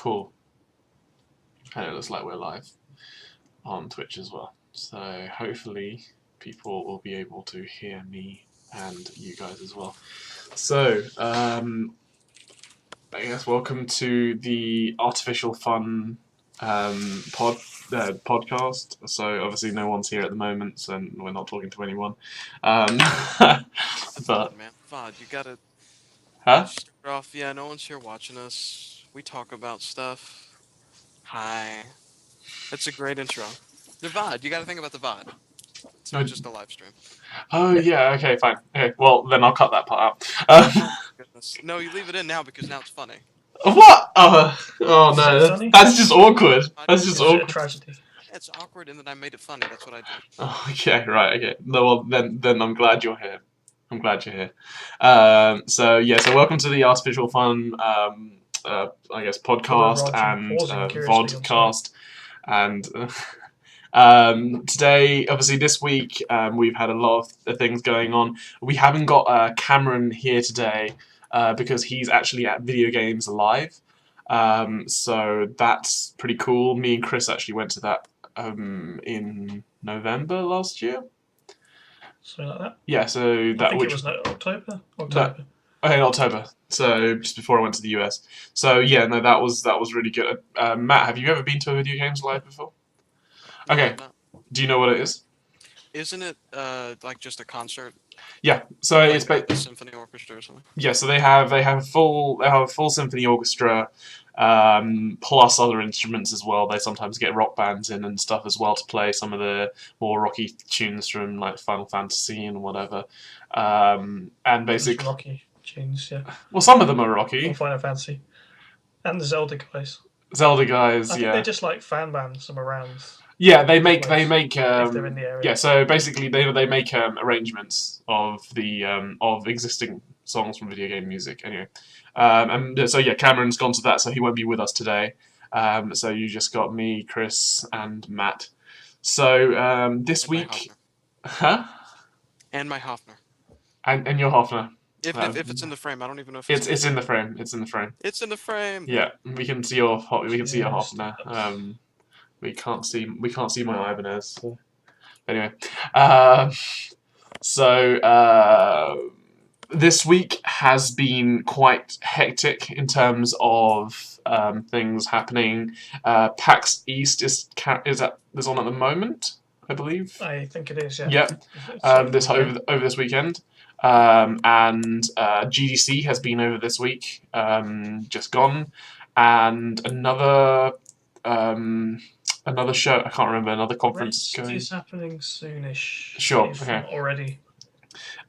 Cool. And it looks like we're live on Twitch as well. So hopefully people will be able to hear me and you guys as well. So, I guess welcome to the Artificial Fun podcast. So obviously no one's here at the moment, so we're not talking to anyone. But VOD, man. VOD, you gotta huh? start off. Yeah, no one's here watching us. We talk about stuff. Hi. That's a great intro. The VOD, you gotta think about the VOD. It's not just a live stream. Oh yeah. Okay. Fine. Okay. Well, then I'll cut that part out. Oh my goodness. No, you leave it in now because now it's funny. What? Oh Is it no, funny? that's just awkward. That's just Or is it a awkward. tragedy? It's awkward and then I made it funny. That's what I do. Oh, okay, right, okay. No, well, then I'm glad you're here. I'm glad you're here. So yeah, so welcome to the Artificial Fun, I guess, podcast and vodcast, and today, obviously, this week we've had a lot of things going on. We haven't got Cameron here today because he's actually at Video Games Live. So that's pretty cool. Me and Chris actually went to that in November last year. Something like that. Yeah, so that I think it was October. Okay, in October. So just before I went to the US. So yeah, no, that was really good. Matt, have you ever been to a Video Games Live before? Okay. Do you know what it is? Isn't it like just a concert? Yeah. So Like it's a symphony orchestra or something? yeah. So they have a full symphony orchestra. Plus other instruments as well. They sometimes get rock bands in and stuff as well to play some of the more rocky tunes from like Final Fantasy and whatever. And basically, rocky tunes, yeah. Well, some of them are rocky. Or Final Fantasy, and the Zelda guys. Zelda guys, I think they're just like fan bands from around. Yeah, they make if they're in the area. yeah. So basically, they make arrangements of the of existing songs from video game music. Anyway, and so yeah, Cameron's gone to that, so he won't be with us today. So you just got me, Chris, and Matt. So this week, huh? And my Hofner. And your Hofner. If it's in the frame, I don't even know if it's in the frame. It's in the frame. It's in the frame. Yeah, we can see your Hofner. We can't see my Ibanez. So. Anyway, this week has been quite hectic in terms of things happening. PAX East is on at the moment, I believe. I think it is. Yeah. Yeah. This over this weekend. And GDC has been over this week, just gone, and another show. I can't remember another conference going. Is happening soonish. Sure. Okay. Already.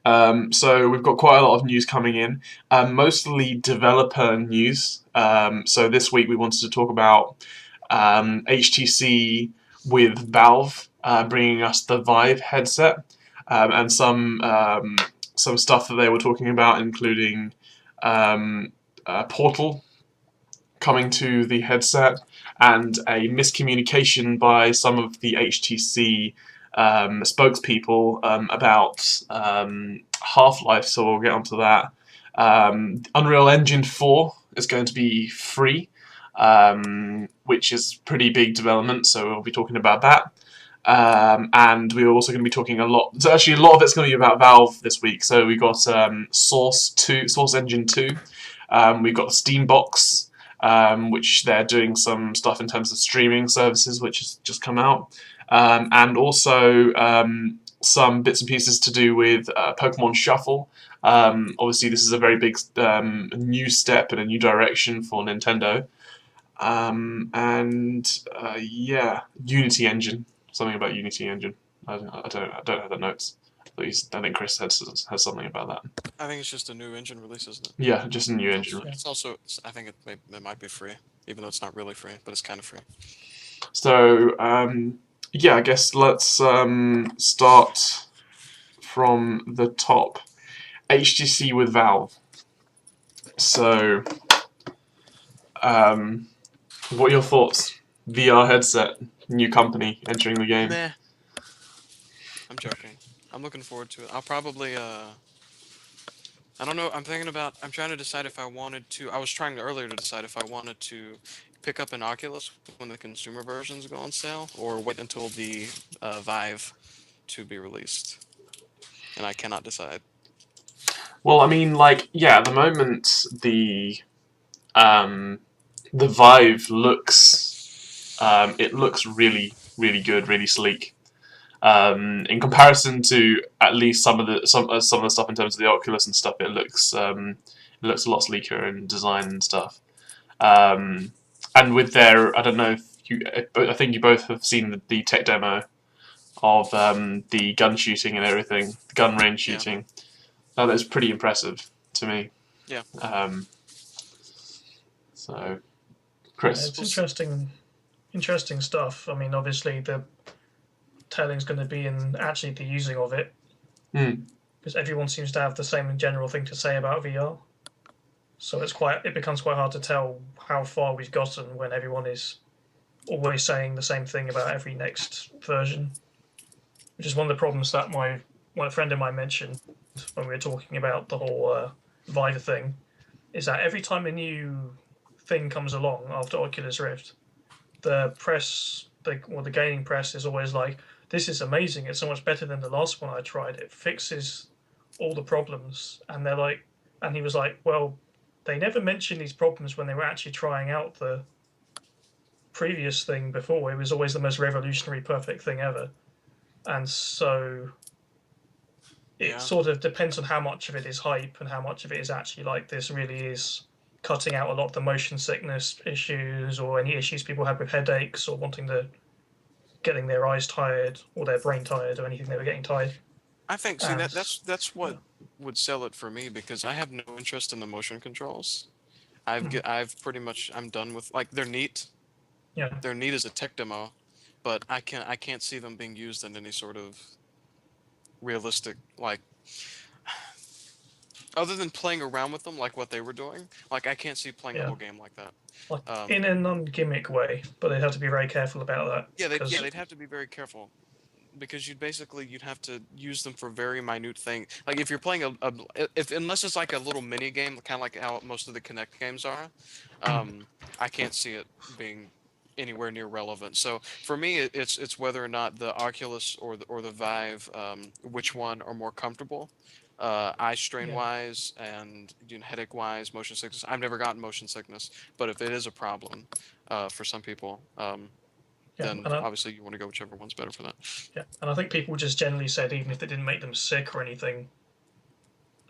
So we've got quite a lot of news coming in, mostly developer news. So this week we wanted to talk about HTC with Valve bringing us the Vive headset, and some stuff that they were talking about, including Portal coming to the headset, and a miscommunication by some of the HTC spokespeople about Half-Life, so we'll get onto that. Unreal Engine 4 is going to be free, which is pretty big development, so we'll be talking about that. And we're also going to be talking a lot. So actually, a lot of it's going to be about Valve this week. So we got Source Engine 2. We've got Steambox, which they're doing some stuff in terms of streaming services, which has just come out, and also some bits and pieces to do with Pokemon Shuffle. Obviously, this is a very big new step in a new direction for Nintendo. Yeah, Unity Engine. Something about Unity Engine. I don't have the notes. I think Chris has something about that. I think it's just a new engine release, isn't it? Yeah, just a new engine. It's also, I think it might be free, even though it's not really free, but it's kind of free. So yeah, I guess let's start from the top. HTC with Valve. So, what are your thoughts? VR headset, new company entering the game. Meh. I'm joking. I'm looking forward to it. I'll probably I don't know. I'm trying to decide if I wanted to. I was trying earlier to decide if I wanted to pick up an Oculus when the consumer versions go on sale, or wait until the Vive to be released. And I cannot decide. Well, I mean, like, yeah, at the moment um, the Vive looks it looks really, really good, really sleek. In comparison to at least some of the stuff in terms of the Oculus and stuff, it looks a lot sleeker in design and stuff. Um, and with their, I don't know if I think you both have seen the tech demo of the gun shooting and everything, the gun range Yeah. shooting. That is pretty impressive to me. Yeah. So, Chris. It's interesting stuff. I mean, obviously the telling's going to be in actually the using of it, because everyone seems to have the same general thing to say about VR. So it becomes quite hard to tell how far we've gotten when everyone is always saying the same thing about every next version, which is one of the problems that my friend of mine mentioned when we were talking about the whole Vive thing, is that every time a new thing comes along after Oculus Rift, the gaming press is always like, "This is amazing! It's so much better than the last one I tried. It fixes all the problems." And they're like, and he was like, "Well, they never mentioned these problems when they were actually trying out the previous thing before. It was always the most revolutionary, perfect thing ever." And so it sort of depends on how much of it is hype and how much of it is actually like, this really is cutting out a lot of the motion sickness issues or any issues people have with headaches or getting their eyes tired or their brain tired or anything they were getting tired. I think that's what would sell it for me, because I have no interest in the motion controls. I've pretty much, I'm done with, like, they're neat. Yeah. They're neat as a tech demo, but I can't see them being used in any sort of realistic, like, other than playing around with them like what they were doing. Like, I can't see playing a whole game like that. Like, in a non-gimmick way, but they'd have to be very careful about that. Yeah, they'd have to be very careful, because you'd have to use them for very minute things. Like, if you're playing if unless it's like a little mini game, kind of like how most of the Kinect games are, I can't see it being anywhere near relevant. So for me, it's whether or not the Oculus or the Vive, which one are more comfortable, eye strain wise and headache wise, motion sickness. I've never gotten motion sickness, but if it is a problem for some people, then obviously you want to go whichever one's better for that. Yeah, and I think people just generally said, even if they didn't make them sick or anything,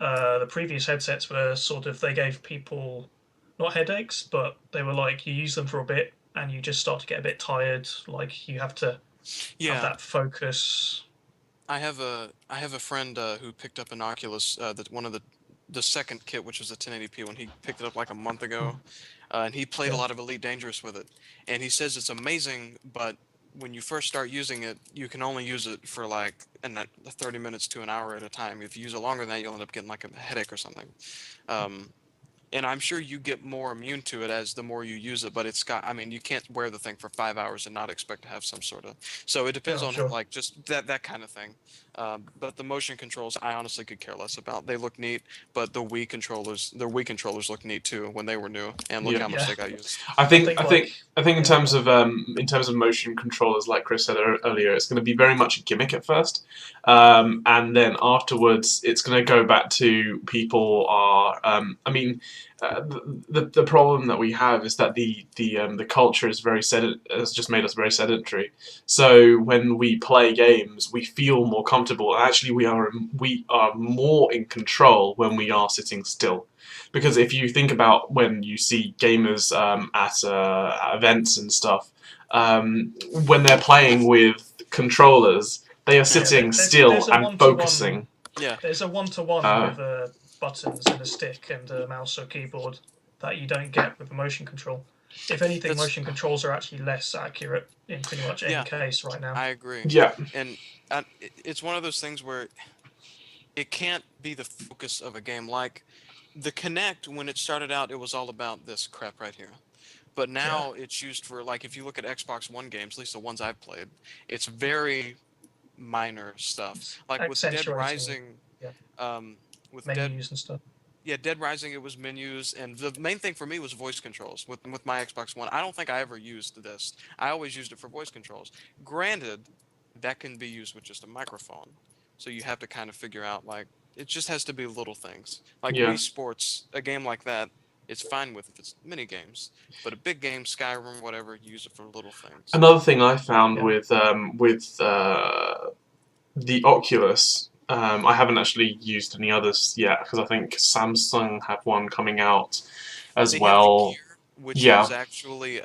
the previous headsets were sort of, they gave people not headaches, but they were like, you use them for a bit and you just start to get a bit tired. Like, you have to have that focus. I have a friend who picked up an Oculus, one of the second kit, which was a 1080p one. He picked it up like a month ago, and he played a lot of Elite Dangerous with it. And he says it's amazing, but when you first start using it, you can only use it for like 30 minutes to an hour at a time. If you use it longer than that, you'll end up getting like a headache or something. And I'm sure you get more immune to it as the more you use it, but I mean, you can't wear the thing for 5 hours and not expect to have some sort of, so it depends on like just that kind of thing. But the motion controls, I honestly could care less about. They look neat, but the Wii controllers look neat too when they were new, and look how much they got used. I think in terms of motion controllers, like Chris said earlier, it's going to be very much a gimmick at first, and then afterwards it's going to go back to people are. I mean, the problem that we have is that the culture is has just made us very sedentary. So when we play games, we feel more comfortable. Actually, we are more in control when we are sitting still. Because if you think about when you see gamers at events and stuff, when they're playing with controllers, they are sitting still and focusing. Yeah, there's a one-to-one with buttons and a stick and a mouse or keyboard that you don't get with a motion control. If anything, motion controls are actually less accurate in pretty much any case right now. I agree. Yeah, and it's one of those things where it can't be the focus of a game. Like the Kinect, when it started out, it was all about this crap right here. But now it's used for, like, if you look at Xbox One games, at least the ones I've played, it's very minor stuff. Like with Dead Rising, menus and stuff. Yeah, Dead Rising, it was menus, and the main thing for me was voice controls with my Xbox One. I don't think I ever used this. I always used it for voice controls. Granted, that can be used with just a microphone, so you have to kind of figure out like it just has to be little things. Like Yeah. Wii Sports, a game like that, it's fine with if it's mini games, but a big game, Skyrim, whatever, use it for little things. Another thing I found Yeah. with the Oculus, I haven't actually used any others yet because I think Samsung have one coming out as They have the well. Gear, which Yeah. is actually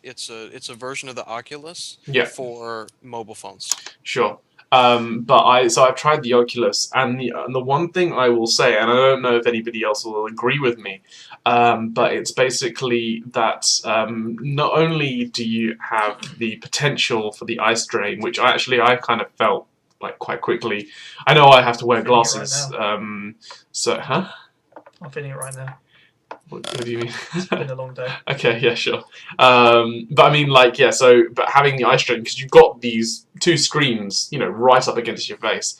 it's a version of the Oculus Yeah. for mobile phones. Sure. But I've tried the Oculus, and the one thing I will say, and I don't know if anybody else will agree with me, but it's basically that not only do you have the potential for the eye strain, which I kind of felt like quite quickly. I know I have to wear feeling it right glasses. now. So, huh? I'm feeling it right now. What do you mean? It's been a long day. Okay, yeah, sure. But I mean, like, yeah, but having the eye strain, because you've got these two screens, right up against your face.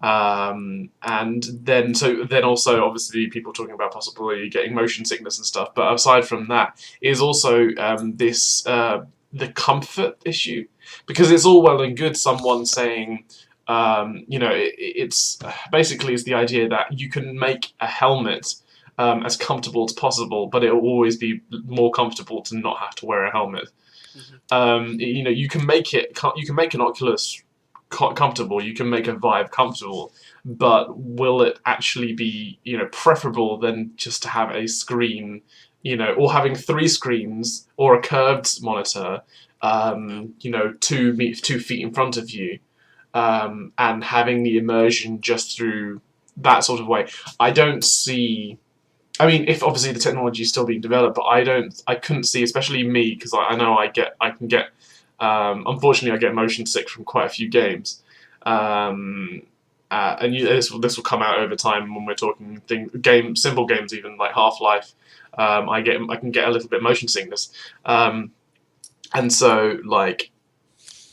And then also, obviously, people talking about possibly getting motion sickness and stuff. But aside from that, is also the comfort issue. Because it's all well and good someone saying, it's basically it's the idea that you can make a helmet as comfortable as possible, but it will always be more comfortable to not have to wear a helmet. Mm-hmm. You can make an Oculus comfortable, you can make a Vive comfortable, but will it actually be preferable than just to have a screen, or having 3 screens or a curved monitor, 2 feet in front of you, and having the immersion just through that sort of way? I don't see. I mean, if obviously the technology is still being developed, but I couldn't see, especially me, because I know unfortunately I get motion sick from quite a few games, and this will come out over time when we're talking simple games, even like Half-Life. I can get a little bit motion sickness, and so like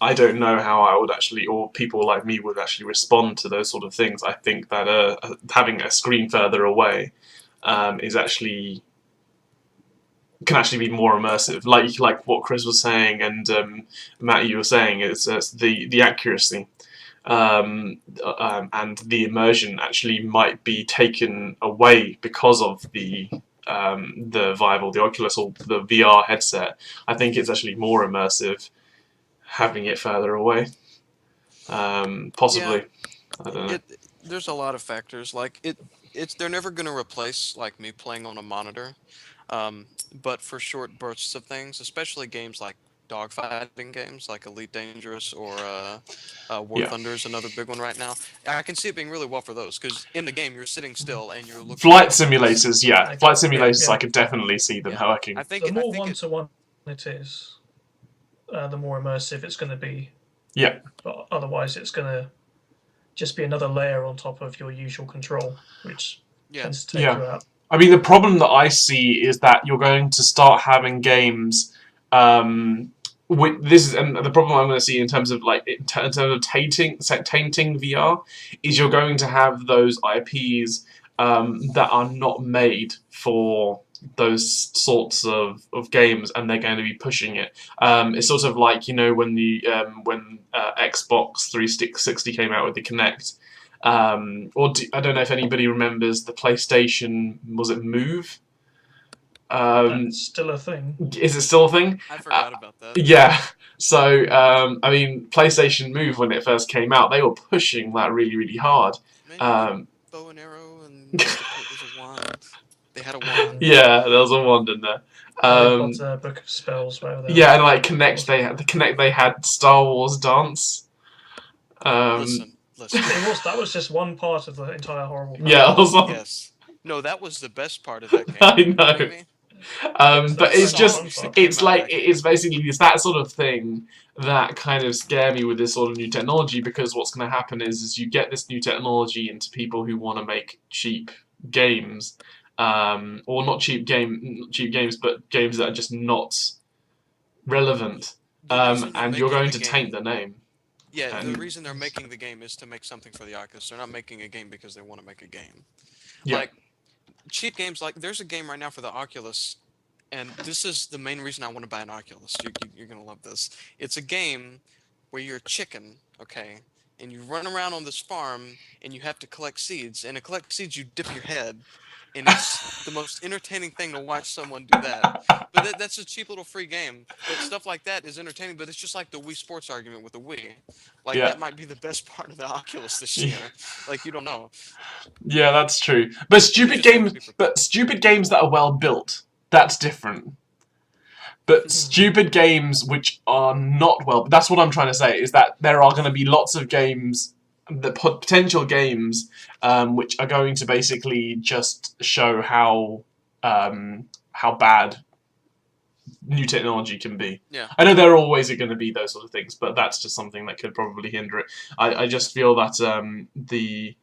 I don't know how I would actually, or people like me would actually respond to those sort of things. I think that having a screen further away can actually be more immersive, like what Chris was saying, and Matt, you were saying, it's the accuracy, and the immersion actually might be taken away because of the Vive or the Oculus or the VR headset. I think it's actually more immersive having it further away, possibly. Yeah, I don't know. there's a lot of factors. Like they're never going to replace like me playing on a monitor. But for short bursts of things, especially games like dogfighting games like Elite Dangerous or War Yeah. Thunder is another big one right now. I can see it being really well for those because in the game you're sitting still and you're looking. Flight at things. simulators, yeah. Okay, Flight simulators, yeah. I could definitely see them Yeah. working. I think The more I think one-to-one it is, the more immersive it's going to be. Yeah. But otherwise, it's going to just be another layer on top of your usual control, which tends to take Yeah. you out. I mean, the problem that I see is that you're going to start having games. And the problem I'm going to see in terms of tainting VR is you're going to have those IPs that are not made for those sorts of games, and they're going to be pushing it. It's sort of like when Xbox 360 came out with the Kinect. I don't know if anybody remembers the PlayStation. Was it Move? That's still a thing. Is it still a thing? I forgot about that. Yeah. So I mean, PlayStation Move when it first came out, they were pushing that really, really hard. Man, bow and arrow and it was a wand. They had a wand. Yeah, there was a wand in there. Harry Potter, Book of Spells, whatever. Yeah, and like Kinect, they had Star Wars Dance. Listen. That was just one part of the entire horrible. Yeah, also, Yes. No, that was the best part of that game. I know. You kidding me? But it's basically that sort of thing that kind of scare me with this sort of new technology, because what's going to happen is you get this new technology into people who want to make cheap games, or not cheap games, but games that are just not relevant, and you're going to taint the name. Yeah, the reason they're making the game is to make something for the Oculus. They're not making a game because they want to make a game. Yeah. Like, cheap games like there's a game right now for the Oculus, and this is the main reason I want to buy an Oculus. You're gonna love this. It's a game where you're a chicken, okay, and you run around on this farm and you have to collect seeds. And to collect seeds, you dip your head, and it's the most entertaining thing to watch someone do that. But that's a cheap little free game. But stuff like that is entertaining. But it's just like the Wii Sports argument with the Wii. Like Yeah. that might be the best part of the Oculus this year. Like you don't know. Yeah, that's true. But stupid games that are well built, that's different. But stupid games which are not well, that's what I'm trying to say, is that there are going to be lots of games, the potential games, which are going to basically just show how bad new technology can be. Yeah. I know there are always going to be those sort of things, but that's just something that could probably hinder it. I just feel that the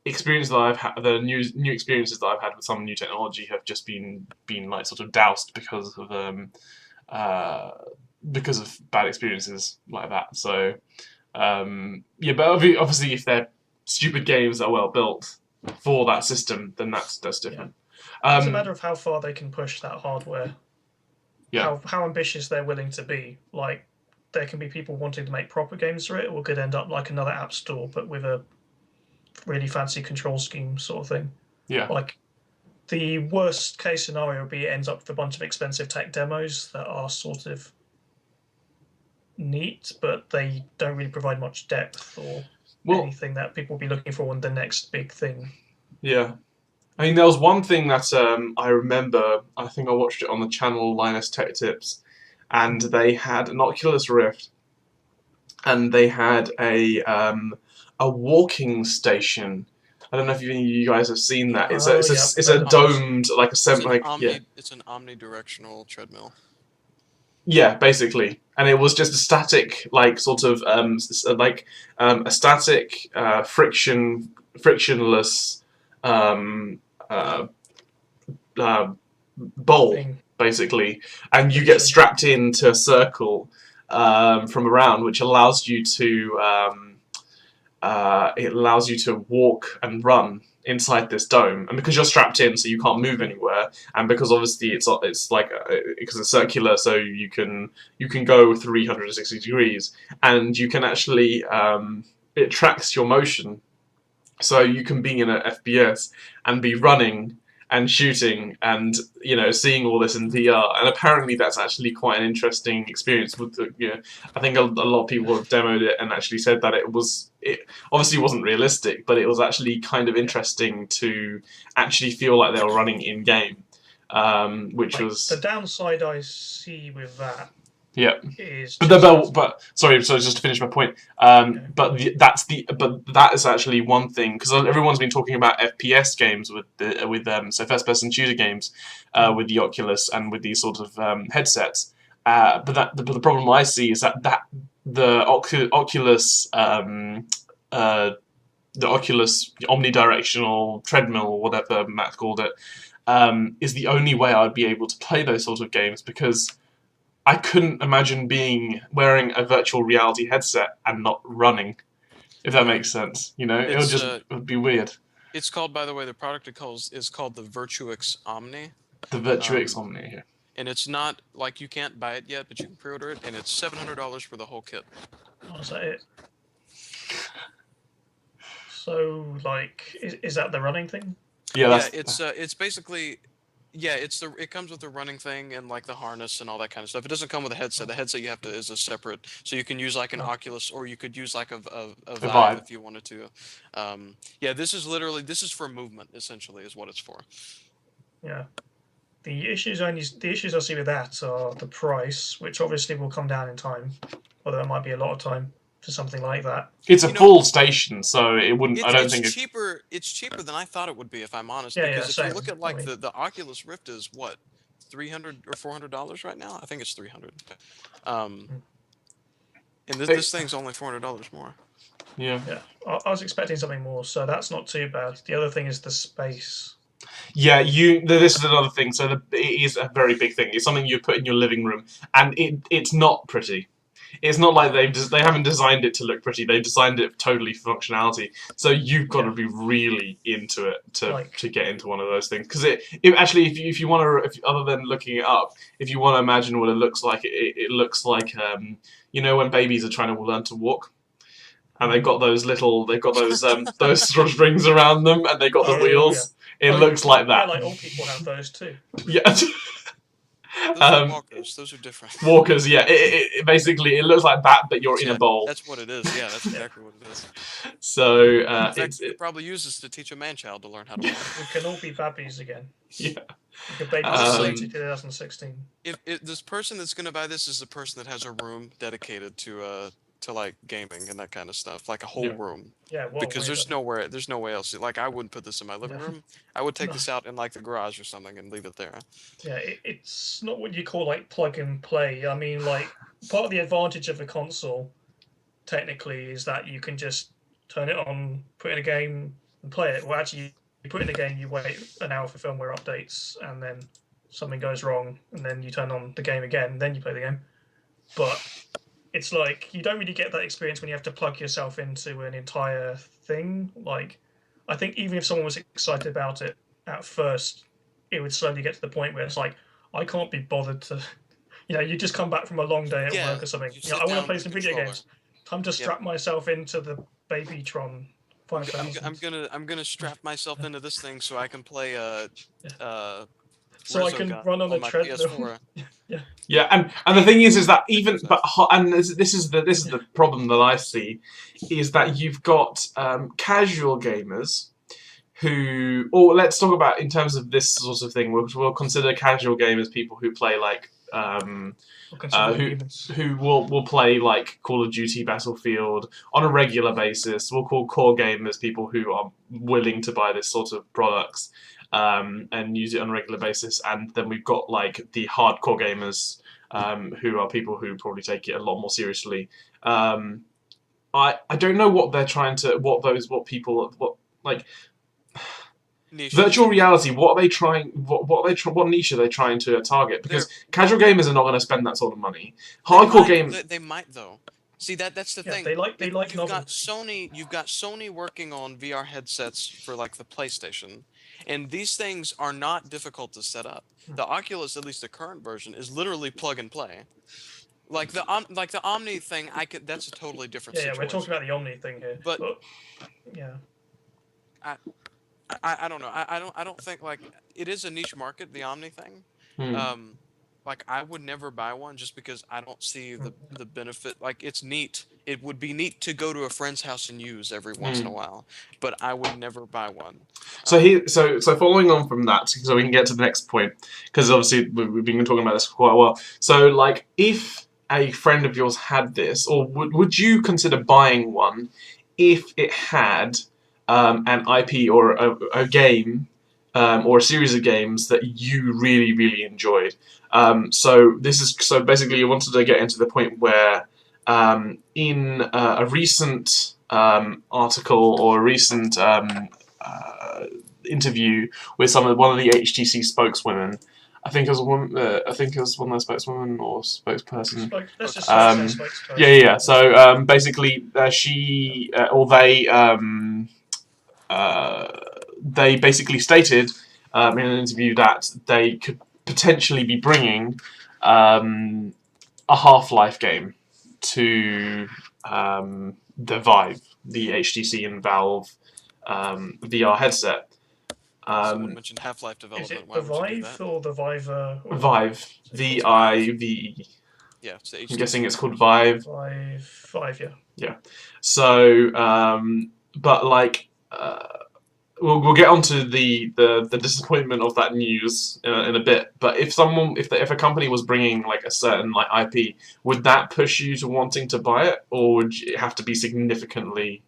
experience that I've had, the new experiences that I've had with some new technology have just been like sort of doused because of bad experiences like that. So yeah, but obviously if they're stupid games that are well built for that system, then that's different. Yeah. It's a matter of how far they can push that hardware. Yeah. How ambitious they're willing to be. Like, there can be people wanting to make proper games for it, or it could end up like another app store, but with a really fancy control scheme sort of thing. Yeah. Like, the worst case scenario would be it ends up with a bunch of expensive tech demos that are sort of neat, but they don't really provide much depth or anything that people will be looking for in the next big thing. Yeah. I mean, there was one thing that I remember, I think I watched it on the channel Linus Tech Tips, and they had an Oculus Rift, and they had a walking station. I don't know if you guys have seen that. It's a domed, like a It's an omnidirectional treadmill. Yeah, basically, and it was just a static, like sort of a static, frictionless bowl, basically, and you get strapped into a circle from around, which allows you to walk and run inside this dome, and because you're strapped in, so you can't move anywhere, and because obviously it's like because it's circular, so you can go 360 degrees, and you can actually it tracks your motion, so you can be in an FPS and be running and shooting and seeing all this in VR, and apparently that's actually quite an interesting experience. With I think a lot of people have demoed it and actually said that it obviously wasn't realistic, but it was actually kind of interesting to actually feel like they were running in game, which was the downside I see with that. Yeah, is but sorry, so just to finish my point, but that is actually one thing, because everyone's been talking about FPS games with so first person shooter games with the Oculus and with these sort of headsets, but the problem I see is that the Oculus omnidirectional treadmill, or whatever Matt called it, is the only way I'd be able to play those sort of games, because I couldn't imagine wearing a virtual reality headset and not running, if that makes sense. It would be weird. It's called, by the way, the product is called the Virtuix Omni. The Virtuix Omni, yeah. And it's not, like, you can't buy it yet, but you can pre-order it, and it's $700 for the whole kit. Oh, is that it? So, like, is that the running thing? Yeah, it's basically... Yeah, it comes with the running thing and like the harness and all that kind of stuff. It doesn't come with a headset. The headset is a separate, so you can use like an Oculus, or you could use like a Vive if you wanted to. Yeah, this is for movement, essentially, is what it's for. Yeah, the issues I see with that are the price, which obviously will come down in time, although it might be a lot of time for something like that. It's a full station, so it wouldn't. I don't think it's cheaper. It's cheaper than I thought it would be, if I'm honest. Yeah, because if you look at like the Oculus Rift is what, $300 or $400 right now. I think it's $300. And this thing's only $400 more. Yeah. Yeah, I was expecting something more, so that's not too bad. The other thing is the space. Yeah, this is another thing. So it is a very big thing. It's something you put in your living room, and it's not pretty. it's not like they haven't designed it to look pretty. They've designed it totally for functionality. So you've got to be really into it to get into one of those things. Because it actually, if you want to, other than looking it up, if you want to imagine what it looks like, it looks like you know when babies are trying to learn to walk. And they've got those those sort of rings around them, and they got the wheels. It looks like that. Yeah, like old people have those too. Yeah. Those are walkers. Those are different. Walkers, yeah. It basically it looks like that, but you're in a bowl. That's what it is. Yeah, that's exactly what it is. So in fact, it probably uses to teach a man-child to learn how to walk. We can all be babbies again. Yeah. The babies 2016. If this person that's going to buy this is the person that has a room dedicated to like gaming and that kind of stuff, like a whole room. Yeah, because there's no way else. Like I wouldn't put this in my living room. I would take this out in like the garage or something and leave it there. Yeah, it's not what you call like plug and play. I mean, like part of the advantage of a console, technically, is that you can just turn it on, put in a game, and play it. Well, actually, you put in a game, you wait an hour for firmware updates, and then something goes wrong, and then you turn on the game again, and then you play the game. But it's like you don't really get that experience when you have to plug yourself into an entire thing. Like, I think even if someone was excited about it at first, it would slowly get to the point where it's like, I can't be bothered to, you just come back from a long day at work or something. I want to play some video games. Time to strap myself into the Babytron. I'm gonna strap myself into this thing so I can play so I can run on a treadmill. Yeah, and the thing is that even this is the problem that I see, is that you've got casual gamers who, or let's talk about in terms of this sort of thing, we'll consider casual gamers people who play like who will play like Call of Duty, Battlefield on a regular basis. We'll call core gamers people who are willing to buy this sort of products. And use it on a regular basis, and then we've got like the hardcore gamers, who are people who probably take it a lot more seriously. I don't know what they're trying to, what virtual reality. What are they trying? What niche are they trying to target? Because casual gamers are not going to spend that sort of money. Hardcore gamers, they might though. See that's the thing. They like you've got Sony working on VR headsets for like the PlayStation. And these things are not difficult to set up. The Oculus, at least the current version, is literally plug and play. Like the Omni thing, that's a totally different situation. Yeah, we're talking about the Omni thing here. But yeah, I don't know. I don't think like it is a niche market, the Omni thing. Like I would never buy one just because I don't see the benefit. Like it's neat. It would be neat to go to a friend's house and use every once in a while, but I would never buy one. So following on from that, so we can get to the next point, because obviously we've been talking about this for quite a while. So like, if a friend of yours had this, or would you consider buying one if it had an IP or a game or a series of games that you really, really enjoyed? So basically you wanted to get into the point where in a recent article or a recent interview with one of the HTC spokeswomen, I think it was one of the spokeswomen or spokesperson. Let's just spokesperson. Yeah. So basically, they basically stated in an interview that they could potentially be bringing a Half-Life game to the Vive, the HTC and Valve VR headset. Someone mentioned Half-Life development. Is it the Vive or the Vive? Vive, V-I-V-E. Yeah, it's the HTC. I'm guessing it's called Vive. Vive, yeah. Yeah. So, but like, we'll get onto the disappointment of that news in a bit. But if a company was bringing like a certain like IP, would that push you to wanting to buy it, or would it have to be significantly?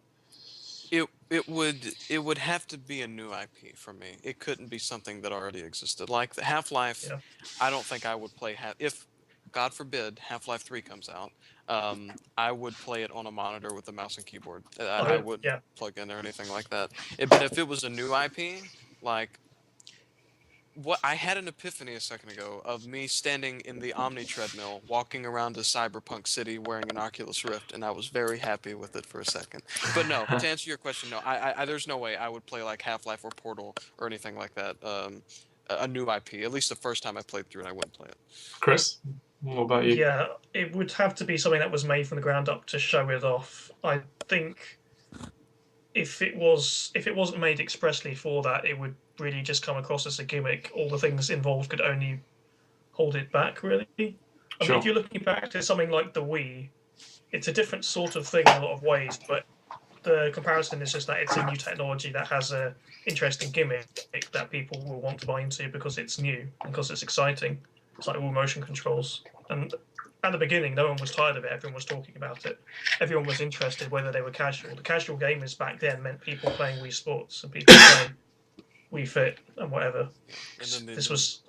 It would have to be a new IP for me. It couldn't be something that already existed. Like the Half-Life, I don't think I would play if, God forbid, Half-Life 3 comes out. I would play it on a monitor with a mouse and keyboard. I wouldn't plug in or anything like that. But if it was a new IP, like what I had an epiphany a second ago of me standing in the Omni treadmill, walking around a cyberpunk city wearing an Oculus Rift, and I was very happy with it for a second. But no, to answer your question, no, there's no way I would play like Half-Life or Portal or anything like that. A new IP. At least the first time I played through it, I wouldn't play it. Chris, what about you? Yeah, it would have to be something that was made from the ground up to show it off. I think if it wasn't made expressly for that, it would really just come across as a gimmick. All the things involved could only hold it back, really. I mean, if you're looking back to something like the Wii, it's a different sort of thing in a lot of ways, but the comparison is just that it's a new technology that has a interesting gimmick that people will want to buy into because it's new and because it's exciting. It's like all motion controls. And at the beginning, no one was tired of it. Everyone was talking about it. Everyone was interested, whether they were casual. The casual gamers back then meant people playing Wii Sports and people playing Wii Fit and whatever. And this was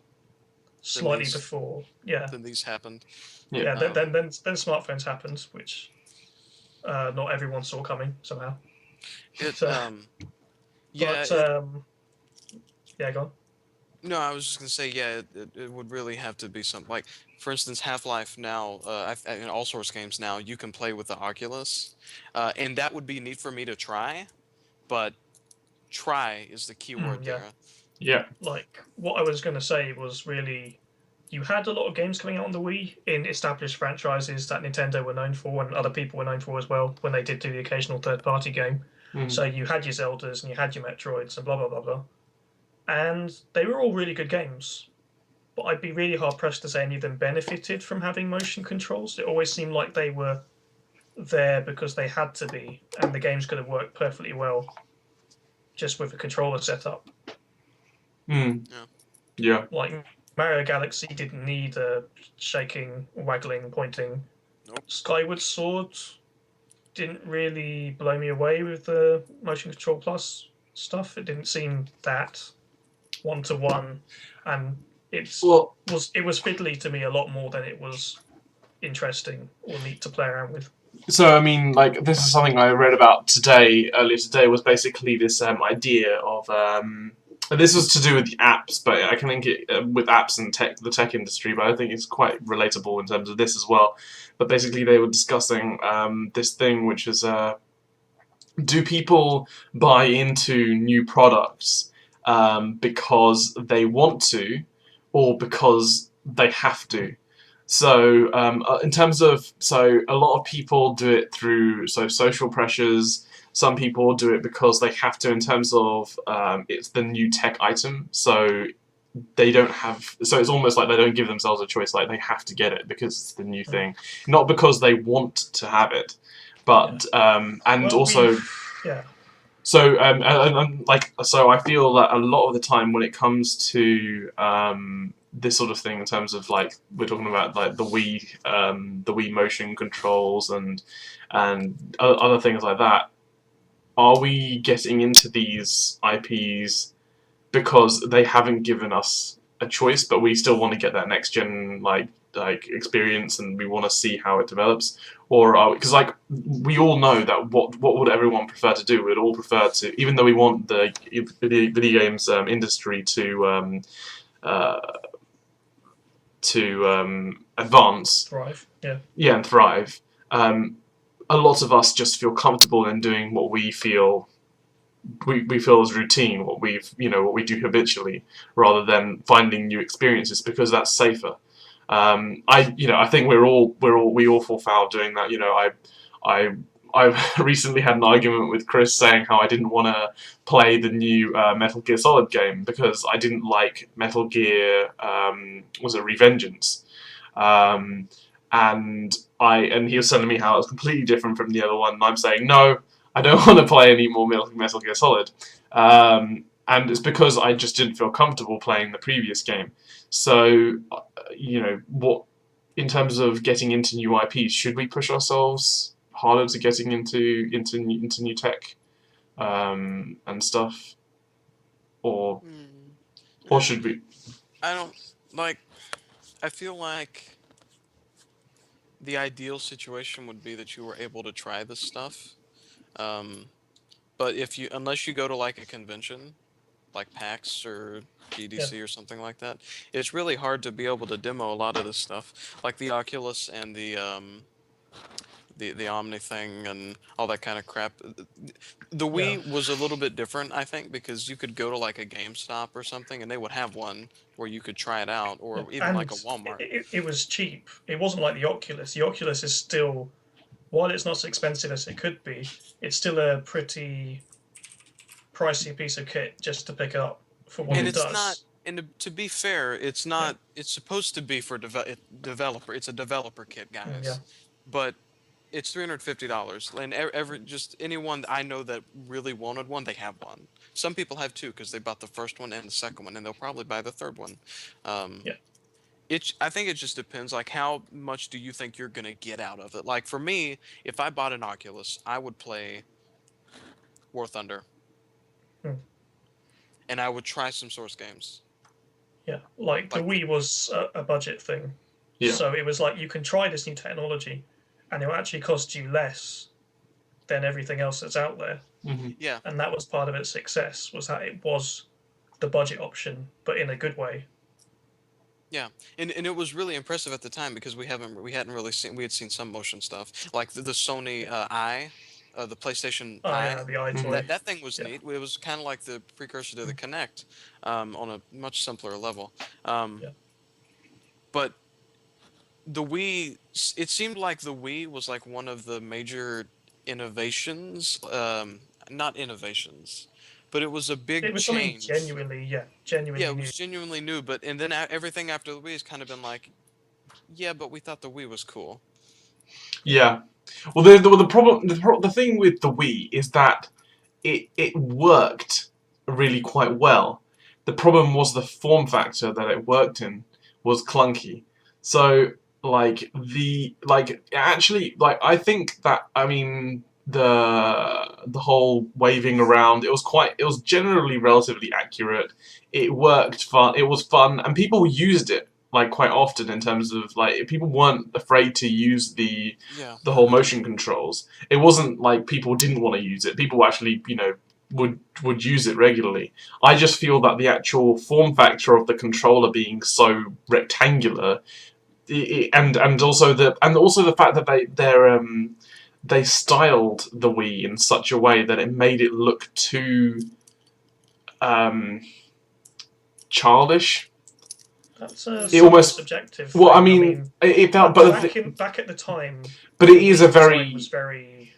slightly before. Yeah. Then these happened. Yeah. Then smartphones happened, which not everyone saw coming somehow. Yeah, go on. No, I was just gonna say, yeah, it would really have to be something like, for instance, Half-Life now, in all sorts of games now, you can play with the Oculus, and that would be neat for me to try, but try is the key word there. Yeah. Like, what I was gonna say was really, you had a lot of games coming out on the Wii in established franchises that Nintendo were known for and other people were known for as well when they did do the occasional third-party game. So you had your Zeldas and you had your Metroids and blah, blah, blah, blah. And they were all really good games. But I'd be really hard-pressed to say any of them benefited from having motion controls. It always seemed like they were there because they had to be, and the games could have worked perfectly well just with a controller setup. Yeah. Like, Mario Galaxy didn't need a shaking, waggling, pointing. Nope. Skyward Sword didn't really blow me away with the Motion Control Plus stuff. It didn't seem that one-to-one, and it was fiddly to me a lot more than it was interesting or neat to play around with. So, I mean, like, this is something I read about earlier today, was basically this idea of, this was to do with the apps, but I can link it with apps and the tech industry, but I think it's quite relatable in terms of this as well. But basically they were discussing this thing, which is, do people buy into new products because they want to, or because they have to? So in terms of, a lot of people do it through social pressures. Some people do it because they have to, in terms of it's the new tech item. So they don't have, so it's almost like they don't give themselves a choice, like they have to get it because it's the new thing, not because they want to have it, but So so I feel that a lot of the time when it comes to this sort of thing, in terms of, like, we're talking about like the Wii motion controls and other things like that, are we getting into these IPs because they haven't given us a choice, but we still want to get that next gen like experience and we want to see how it develops? Or are we, because like we all know that what would everyone prefer to do? We'd all prefer to, even though we want the video games industry to advance, thrive, and thrive. A lot of us just feel comfortable in doing what we feel is routine, what we do habitually, rather than finding new experiences because that's safer. I think we all fall foul of doing that. I recently had an argument with Chris saying how I didn't want to play the new Metal Gear Solid game because I didn't like Metal Gear was it Revengeance, and he was telling me how it was completely different from the other one, and I'm saying no, I don't want to play any more Metal Gear Solid, and it's because I just didn't feel comfortable playing the previous game. So, what, in terms of getting into new IPs, should we push ourselves harder to getting into new tech and stuff, or should we? I feel like the ideal situation would be that you were able to try this stuff, but unless you go to like a convention, like PAX or EDC or something like that. It's really hard to be able to demo a lot of this stuff, like the Oculus and the Omni thing and all that kind of crap. The Yeah. Wii was a little bit different, I think, because you could go to like a GameStop or something, and they would have one where you could try it out, or even like a And Walmart. it was cheap. It wasn't like the Oculus. The Oculus is still, while it's not as expensive as it could be, it's still a pretty pricey piece of kit just to pick up for what And it it's does. not. And to be fair, it's not. It's supposed to be for developer. It's a developer kit, guys. Yeah. But it's $350, and just anyone that I know that really wanted one, they have one. Some people have two because they bought the first one and the second one, and they'll probably buy the third one. Yeah. I think it just depends. Like, how much do you think you're gonna get out of it? Like for me, if I bought an Oculus, I would play War Thunder, and I would try some Source games. Yeah, like the Wii was a budget thing. Yeah. So it was like you can try this new technology, and it will actually cost you less than everything else that's out there. Mm-hmm. Yeah. And that was part of its success, was that it was the budget option, but in a good way. Yeah, and it was really impressive at the time because we had seen some motion stuff like the Sony the PlayStation Eye. Yeah, the eye toy. That thing was neat. It was kind of like the precursor to the Kinect, on a much simpler level. But the Wii, it seemed like the Wii was like one of the major innovations, not innovations, but it was a big It was change. something genuinely Yeah, it new. was genuinely new, and then everything after the Wii has kind of been like, yeah, but we thought the Wii was cool. Yeah. Well, the thing with the Wii is that it worked really quite well. The problem was the form factor that it worked in was clunky. So I think that, I mean, the whole waving around, it was generally relatively accurate. It worked fun. It was fun, and people used it like quite often in terms of like people weren't afraid to use the whole motion controls. It wasn't like people didn't want to use it. People actually, would use it regularly. I just feel that the actual form factor of the controller being so rectangular, and also the fact that they styled the Wii in such a way that it made it look too childish. That's almost subjective. Well, I mean, it felt, but back at the time. But it is a very. Was very.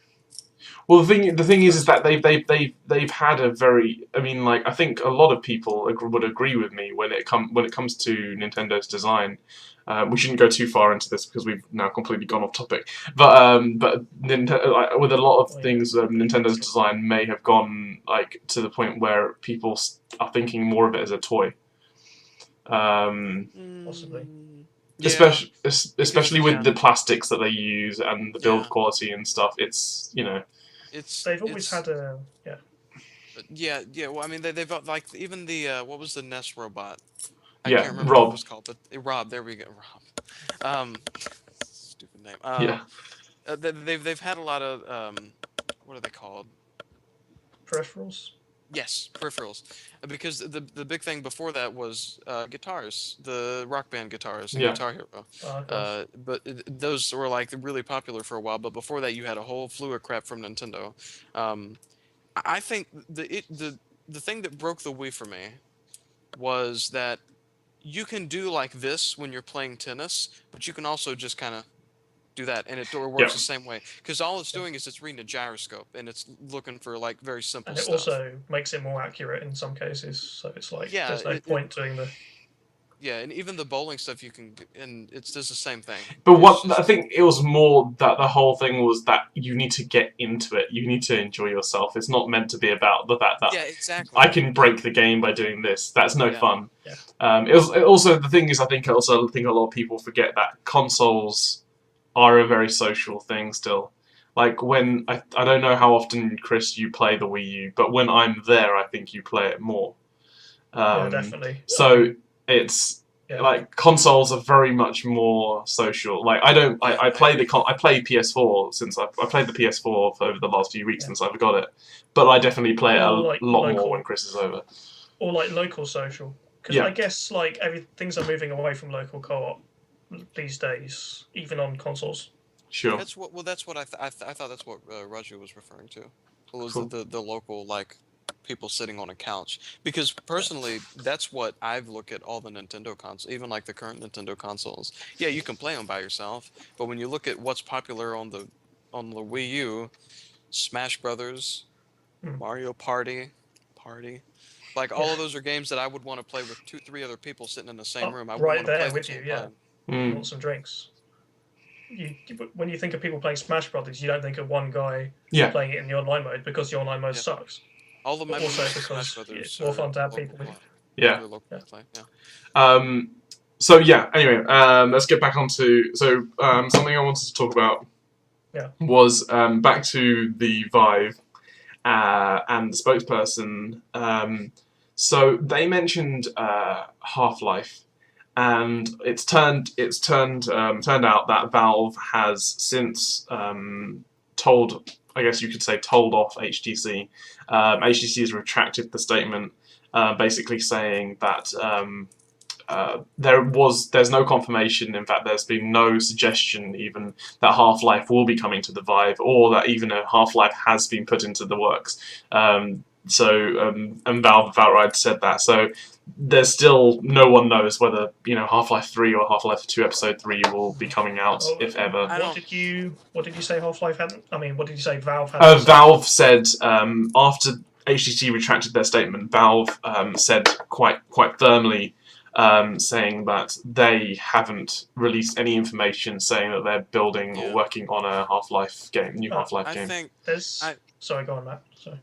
Well, the thing is that they've had a very. I mean, like, I think a lot of people would agree with me when it comes to Nintendo's design. We shouldn't go too far into this because we've now completely gone off topic. But with a lot of things, Nintendo's design may have gone like to the point where people are thinking more of it as a toy. Possibly. Especially with the plastics that they use and the build quality and stuff. It's they've always had a Yeah. Well, I mean, they've like even the what was the NES robot? I can't remember Rob. what it was called, but Rob. There we go, Rob. Stupid name. They've had a lot of what are they called? Peripherals. Yes, peripherals. Because the big thing before that was guitars, the Rock Band guitars, and Guitar Hero. But those were like really popular for a while. But before that, you had a whole slew of crap from Nintendo. I think the thing that broke the Wii for me was that you can do like this when you're playing tennis, but you can also just kind of do that, and it works the same way. Because all it's doing is it's reading a gyroscope, and it's looking for like very simple stuff. And it also makes it more accurate in some cases. So it's like there's no point doing the. Yeah, and even the bowling stuff and it does the same thing. But I think it was more that the whole thing was that you need to get into it. You need to enjoy yourself. It's not meant to be about the fact that exactly. I can break the game by doing this. That's no fun. Yeah. It also the thing is, I think a lot of people forget that consoles are a very social thing still. Like when I don't know how often, Chris, you play the Wii U, but when I'm there, I think you play it more. Yeah, definitely. So it's like consoles are very much more social. Like I play PS4 since I played the PS4 for over the last few weeks since I've got it, but I definitely play it a lot more when Chris is over. Or like local social, Because I guess like things are moving away from local co-op these days, even on consoles. Sure. That's what. Well, that's what I thought. That's what Raju was referring to. Was Cool. the local like people sitting on a couch? Because personally, that's what I've looked at all the Nintendo consoles, even like the current Nintendo consoles. Yeah, you can play them by yourself, but when you look at what's popular on the Wii U, Smash Brothers, Mario Party, like all of those are games that I would want to play with 2-3 other people sitting in the same room. I would right want to there play with the you, same yeah. time. You want some drinks. When you think of people playing Smash Brothers, you don't think of one guy playing it in the online mode because the online mode sucks. All of my also because because Brothers it's more fun to have people with. Yeah. Play. So yeah. Anyway, let's get back onto something I wanted to talk about. Was back to the Vive and the spokesperson. So they mentioned Half-Life. And it's turned out that Valve has since told off HTC. HTC has retracted the statement, basically saying that there's no confirmation. In fact, there's been no suggestion even that Half-Life will be coming to the Vive, or that even a Half-Life has been put into the works. And Valve outright said that. So there's still no one knows whether Half-Life 3 or Half-Life 2 Episode 3 will be coming out, if ever. What did you say Half-Life hadn't? I mean, what did you say Valve hadn't? Valve said after HTC retracted their statement, Valve said quite firmly, saying that they haven't released any information saying that they're building or working on a Half-Life game, new Half-Life game. I think sorry, go on, Matt. Sorry.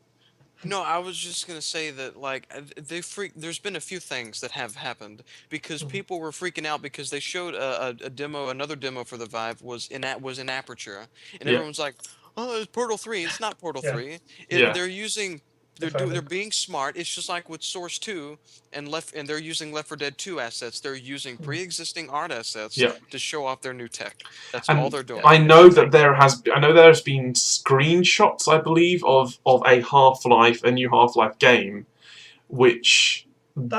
No, I was just gonna say that like there's been a few things that have happened because people were freaking out because they showed a demo, another demo for the Vive was in aperture, and everyone's like, "Oh, it's Portal 3." It's not Portal 3. They're using. They're being smart. It's just like with Source 2 and they're using Left 4 Dead 2 assets. They're using pre-existing art assets to show off their new tech. That's all they're doing. I know that there's been screenshots, I believe, of a a new Half-Life game, which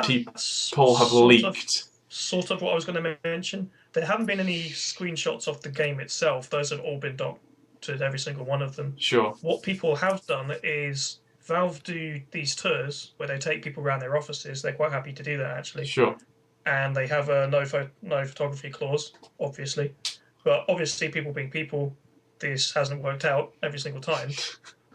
people have leaked. Sort of what I was going to mention. There haven't been any screenshots of the game itself. Those have all been doctored, every single one of them. Sure. What people have done is Valve do these tours where they take people around their offices. They're quite happy to do that, actually. Sure. And they have a no photography clause, obviously. But obviously, people being people, this hasn't worked out every single time.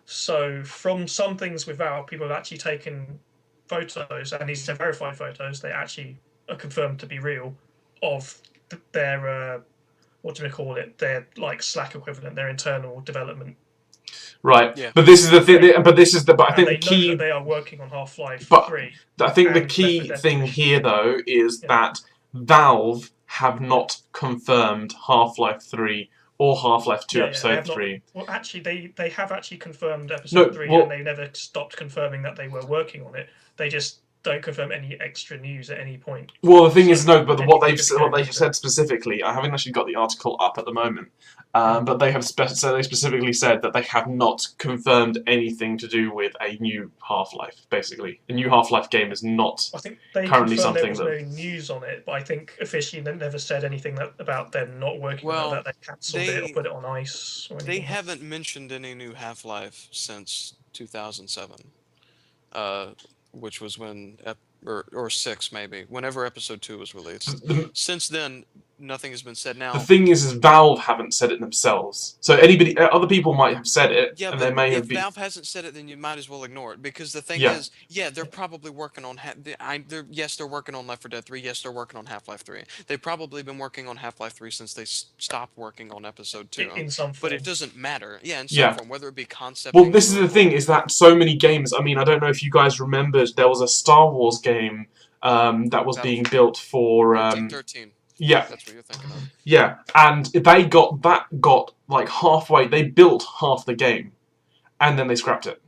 So from some things with Valve, people have actually taken photos, and these are verified photos. They actually are confirmed to be real of their their like Slack equivalent, their internal development. Right, but this is the thing. But I think the key. Know that they are working on Half-Life 3. I think the key thing here, though, is that Valve have not confirmed Half-Life 3 or Half-Life 2 Episode 3. Well, actually, they have actually confirmed Episode 3, and they never stopped confirming that they were working on it. They just don't confirm any extra news at any point. Well, the thing is, what they've said specifically, I haven't actually got the article up at the moment, but they have specifically said that they have not confirmed anything to do with a new Half-Life. Basically, a new Half-Life game is not currently something there was no news on it, but I think officially they never said anything about them not working on it, that they cancelled it or put it on ice. They haven't mentioned any new Half-Life since 2007. Which was when, or 6 maybe, whenever Episode 2 was released. Since then, nothing has been said. Now the thing is Valve haven't said it themselves. So other people might have said it, and they may have been. If Valve hasn't said it, then you might as well ignore it, because the thing is, they're probably working on. They're working on Left 4 Dead 3. Yes, they're working on Half-Life 3. They've probably been working on Half-Life 3 since they stopped working on Episode 2. In some form. But it doesn't matter. Yeah, in some form, whether it be concept. Well, this is the thing: is that so many games. I mean, I don't know if you guys remembered, there was a Star Wars game that was being built for 13. Yeah, that's what you're thinking of. Yeah, and they got like halfway. They built half the game, and then they scrapped it.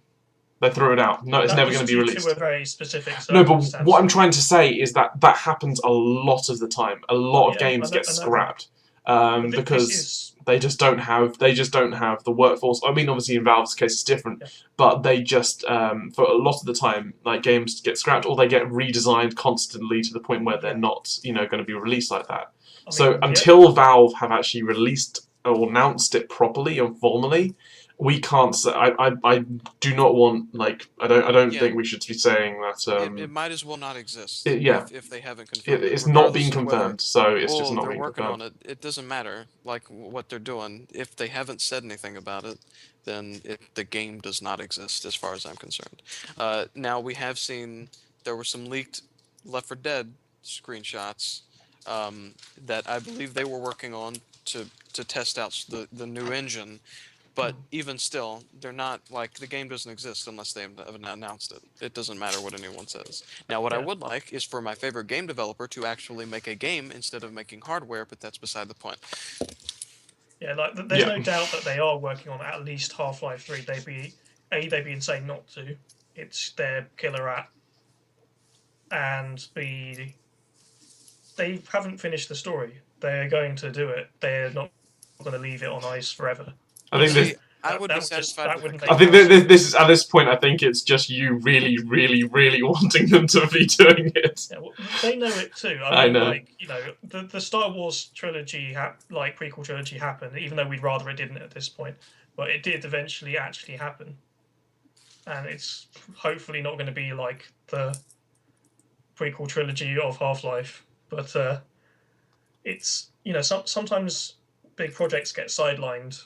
They threw it out. No, it's never going to be released. To a very specific. No, but what I'm trying to say is that happens a lot of the time. A lot of games get scrapped. because they just don't have the workforce. I mean, obviously in Valve's case it's different, but they just for a lot of the time, like, games get scrapped or they get redesigned constantly to the point where they're not, going to be released like that. Until Valve have actually released or announced it properly and formally, we can't say. I do not want, like, I don't think we should be saying that. It might as well not exist. If they haven't confirmed it. It's not being confirmed, so it's just not they're being working confirmed. on it. It doesn't matter, like, what they're doing. If they haven't said anything about it, then the game does not exist, as far as I'm concerned. Now we have seen there were some leaked Left 4 Dead screenshots that I believe they were working on to test out the new engine. But even still, they're not, like, the game doesn't exist unless they have announced it. It doesn't matter what anyone says. Now, what I would like is for my favorite game developer to actually make a game instead of making hardware, but that's beside the point. Yeah, like, there's no doubt that they are working on at least Half-Life 3. They'd be insane not to. It's their killer app. And B, they haven't finished the story. They're going to do it. They're not going to leave it on ice forever. I think I would be satisfied. I think this is, at this point, I think it's just you really, really, really wanting them to be doing it. Yeah, well, they know it too. I know. Like, the Star Wars trilogy, prequel trilogy, happened, even though we'd rather it didn't at this point. But it did eventually actually happen, and it's hopefully not going to be like the prequel trilogy of Half-Life. But it's sometimes big projects get sidelined.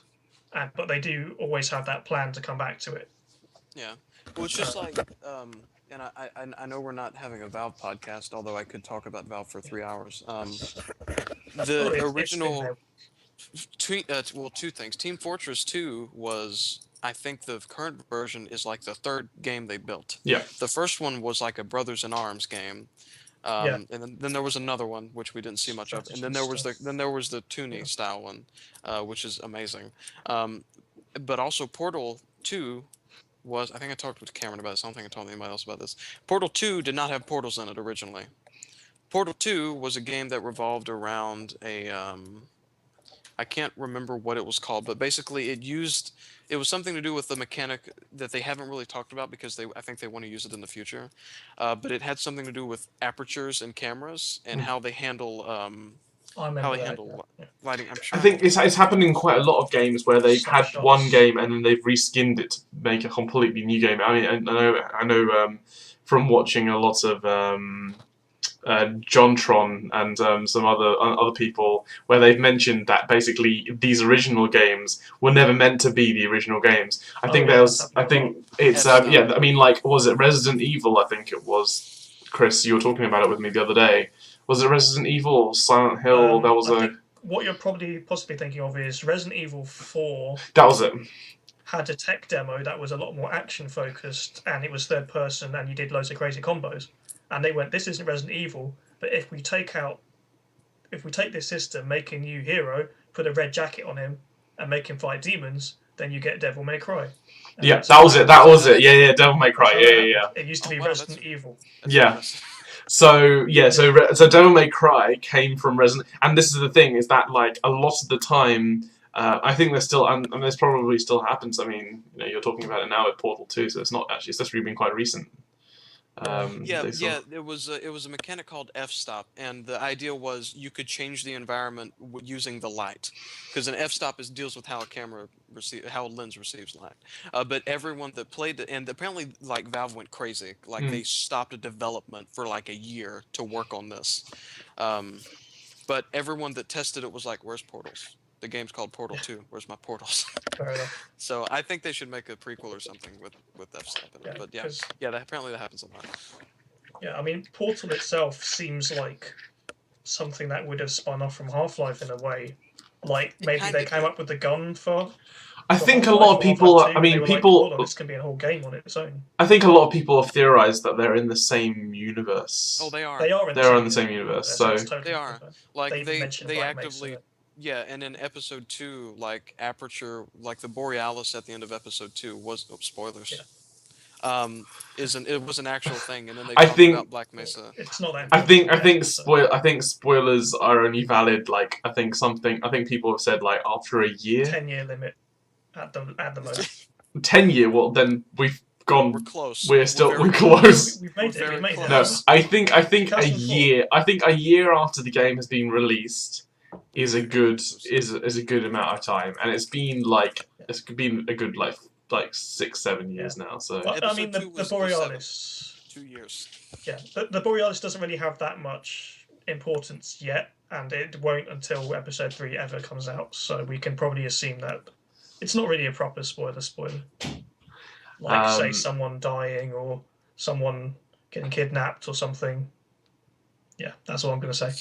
But they do always have that plan to come back to it. Yeah. Well, it's just like, and I know we're not having a Valve podcast, although I could talk about Valve for 3 hours. The original, two things. Team Fortress 2 was, I think the current version is like the third game they built. Yeah. The first one was like a Brothers in Arms game. And then there was another one which we didn't see much of, and then there was the Toonie style one, which is amazing. But also Portal 2 was, I think I talked with Cameron about this. I don't think I told anybody else about this. Portal 2 did not have portals in it originally. Portal 2 was a game that revolved around a I can't remember what it was called, but basically it was something to do with the mechanic that they haven't really talked about because I think they want to use it in the future. But it had something to do with apertures and cameras and how they handle lighting. I'm sure. I think it's happened in quite a lot of games where they've had one game and then they've reskinned it to make a completely new game. I mean, I know from watching a lot of Jontron and some other people, where they've mentioned that basically these original games were never meant to be the original games. I think it's I mean, like, was it Resident Evil? I think it was. Chris, you were talking about it with me the other day. Was it Resident Evil or Silent Hill? What you're possibly thinking of is Resident Evil 4. That was it. Had a tech demo that was a lot more action focused, and it was third person, and you did loads of crazy combos. And they went, this isn't Resident Evil, but if we take this system, make a new hero, put a red jacket on him, and make him fight demons, then you get Devil May Cry. And that was it. Yeah, Devil May Cry. Yeah. It used to be Resident Evil. Yeah. So Devil May Cry came from Resident, and this is the thing, is that, like, a lot of the time, I think there's still, and this probably still happens. I mean, you're talking about it now with Portal 2, so it's just really been quite recent. It was a mechanic called f-stop, and the idea was you could change the environment using the light, because an f-stop deals with how how a lens receives light. But everyone that played it, and apparently, like, Valve went crazy, like they stopped a development for like a year to work on this. But everyone that tested it was like, "Where's portals? The game's called Portal 2. Where's my portals?" Fair enough. So I think they should make a prequel or something with f-stop in it. But apparently that happens a lot. Yeah, I mean, Portal itself seems like something that would have spun off from Half-Life in a way. Like, maybe they came up with the gun for. I think a lot of people. I mean, people. This can be a whole game on its own. I think a lot of people have theorized that they're in the same universe. Oh, they are. They're in the same universe. So they are. Like they actively. Mason. Yeah, and in episode 2, like, Aperture, like the Borealis at the end of episode 2 was spoilers. it was an actual thing, and then they I talked think about Black Mesa. It's not that I important. think I think I think spoilers are only valid. Like I think people have said like after a year, 10-year limit at the most. 10-year. Well, then we've gone. We're close. We're very close. We've made it. very We've made No, close. it. I think a 2004. year. I think a year after the game has been released is a good amount of time, and it's been a good like 6-7 years now. So But I mean, Episode 2 the was Borealis. 2 years. Yeah, the Borealis doesn't really have that much importance yet, and it won't until Episode 3 ever comes out. So we can probably assume that it's not really a proper spoiler. Like, say, someone dying or someone getting kidnapped or something. Yeah, that's all I'm going to say.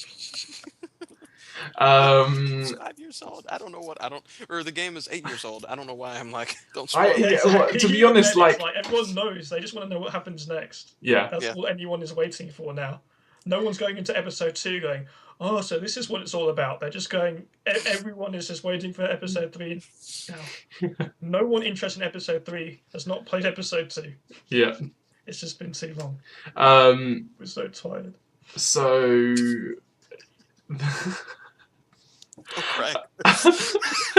It's 5 years old. I don't know what or the game is 8 years old. I don't know why I'm like, don't spoil it. Exactly. To be honest, then, it's like everyone knows. They just want to know what happens next. Yeah. That's all anyone is waiting for now. No one's going into Episode 2 going, oh, so this is what it's all about. They're just going, everyone is just waiting for Episode 3 now. No one interested in Episode 3 has not played Episode 2. Yeah. It's just been too long. We're so tired. So... Oh,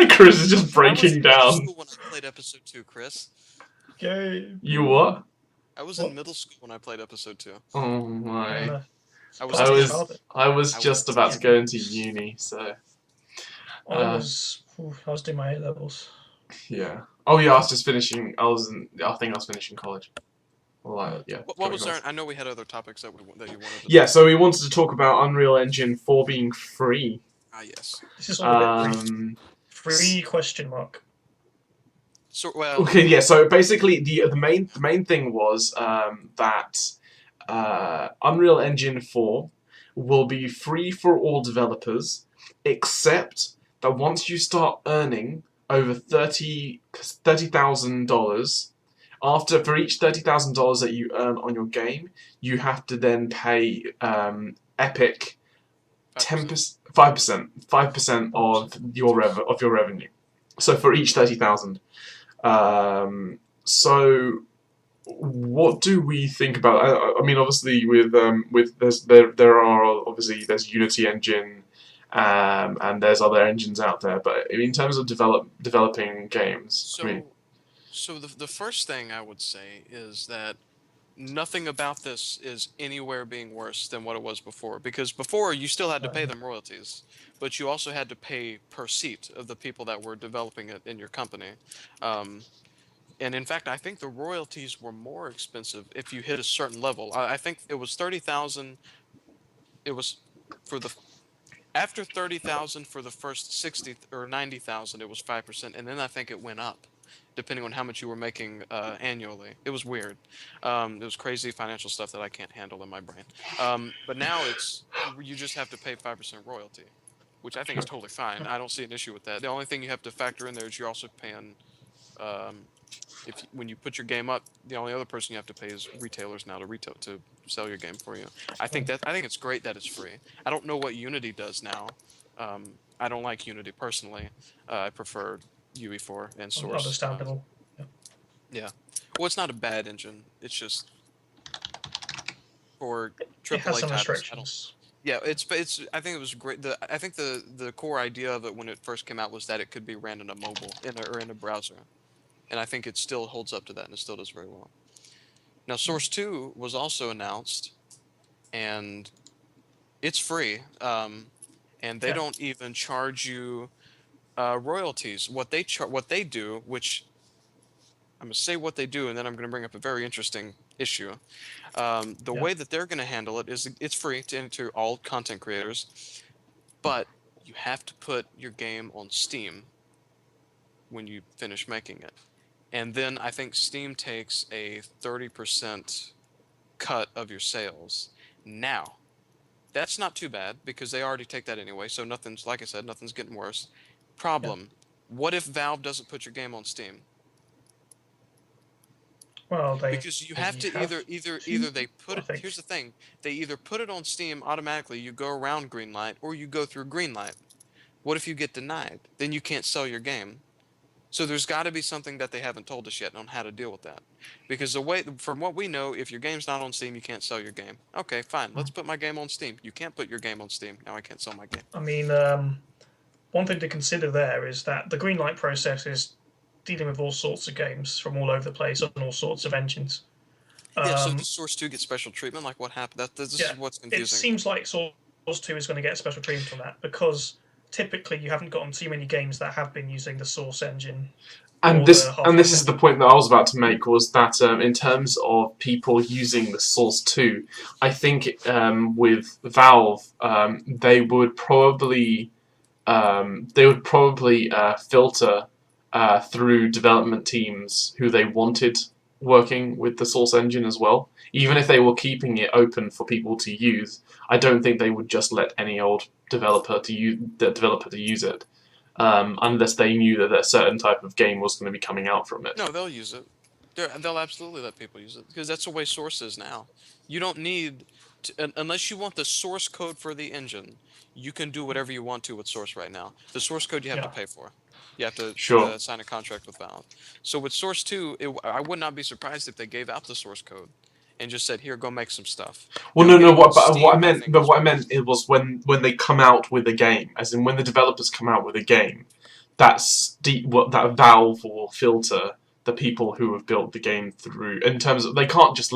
Chris is just breaking down. I was in middle school when I played Episode 2, Chris. Okay. You what? I was in middle school when I played Episode 2. Oh my. I was just about to go into uni, so... I was doing my A levels. Yeah. Oh yeah, I was just finishing. I think I was finishing college. Well, yeah. What was there? I know we had other topics that you wanted to. Yeah, so we wanted to talk about Unreal Engine 4 being free. Ah, yes. This is all a bit free question mark. So well. Okay, yeah. So basically, the main thing was that Unreal Engine 4 will be free for all developers, except that once you start earning over $30,000, for each $30,000 that you earn on your game, you have to then pay Epic 5% of your revenue. So for each 30,000. So what do we think about? I mean, obviously, there's Unity Engine, and there's other engines out there. But in terms of developing games, So the first thing I would say is that nothing about this is anywhere being worse than what it was before. Because before, you still had to pay them royalties, but you also had to pay per seat of the people that were developing it in your company. And in fact, I think the royalties were more expensive if you hit a certain level. I think it was 30,000. It was after 30,000 for the first 60 or 90,000, it was 5%, and then I think it went up, depending on how much you were making annually. It was weird. It was crazy financial stuff that I can't handle in my brain. But now you just have to pay 5% royalty, which I think is totally fine. I don't see an issue with that. The only thing you have to factor in there is you're also paying. When you put your game up, the only other person you have to pay is retailers now to sell your game for you. I think it's great that it's free. I don't know what Unity does now. I don't like Unity personally. I prefer UE4 and Source. Understandable. Yeah. Well, it's not a bad engine. It's just for AAA it has some titles. restrictions. Yeah, it's. I think it was great. I think the core idea of it when it first came out was that it could be ran in a mobile or in a browser, and I think it still holds up to that, and it still does very well. Now, Source 2 was also announced, and it's free, and they don't even charge you royalties. What they do, which I'm gonna say what they do, and then I'm gonna bring up a very interesting issue. The way that they're gonna handle it is it's free to enter all content creators, but you have to put your game on Steam when you finish making it. And then I think Steam takes a 30% cut of your sales. Now, that's not too bad because they already take that anyway. So nothing's, like I said, nothing's getting worse. Problem: what if Valve doesn't put your game on Steam? Well, because you have to either they put it. Here's the thing: they either put it on Steam automatically. You go around Greenlight, or you go through Greenlight. What if you get denied? Then you can't sell your game. So there's got to be something that they haven't told us yet on how to deal with that. Because from what we know, if your game's not on Steam, you can't sell your game. Okay, fine. Let's put my game on Steam. You can't put your game on Steam. Now I can't sell my game. I mean, one thing to consider there is that the green light process is dealing with all sorts of games from all over the place on all sorts of engines. Yeah, so does Source 2 get special treatment? Like what happened? This is what's confusing. It seems like Source 2 is going to get special treatment on that because typically you haven't gotten too many games that have been using the Source engine. And this is the point that I was about to make, was that in terms of people using the Source 2, I think with Valve they would probably filter through development teams who they wanted working with the Source engine as well. Even if they were keeping it open for people to use, I don't think they would just let any old developer to use it. Unless they knew that a certain type of game was going to be coming out from it. No, they'll use it. They'll absolutely let people use it because that's the way Source is now. You don't need to, unless you want the source code for the engine. You can do whatever you want to with Source right now. The source code you have to pay for. You have to sign a contract with Valve. So with Source 2, I would not be surprised if they gave out the source code and just said, "Here, go make some stuff." Well, no. What I meant it was when they come out with a game, as in when the developers come out with a game, that Valve will filter the people who have built the game through. In terms of, they can't just.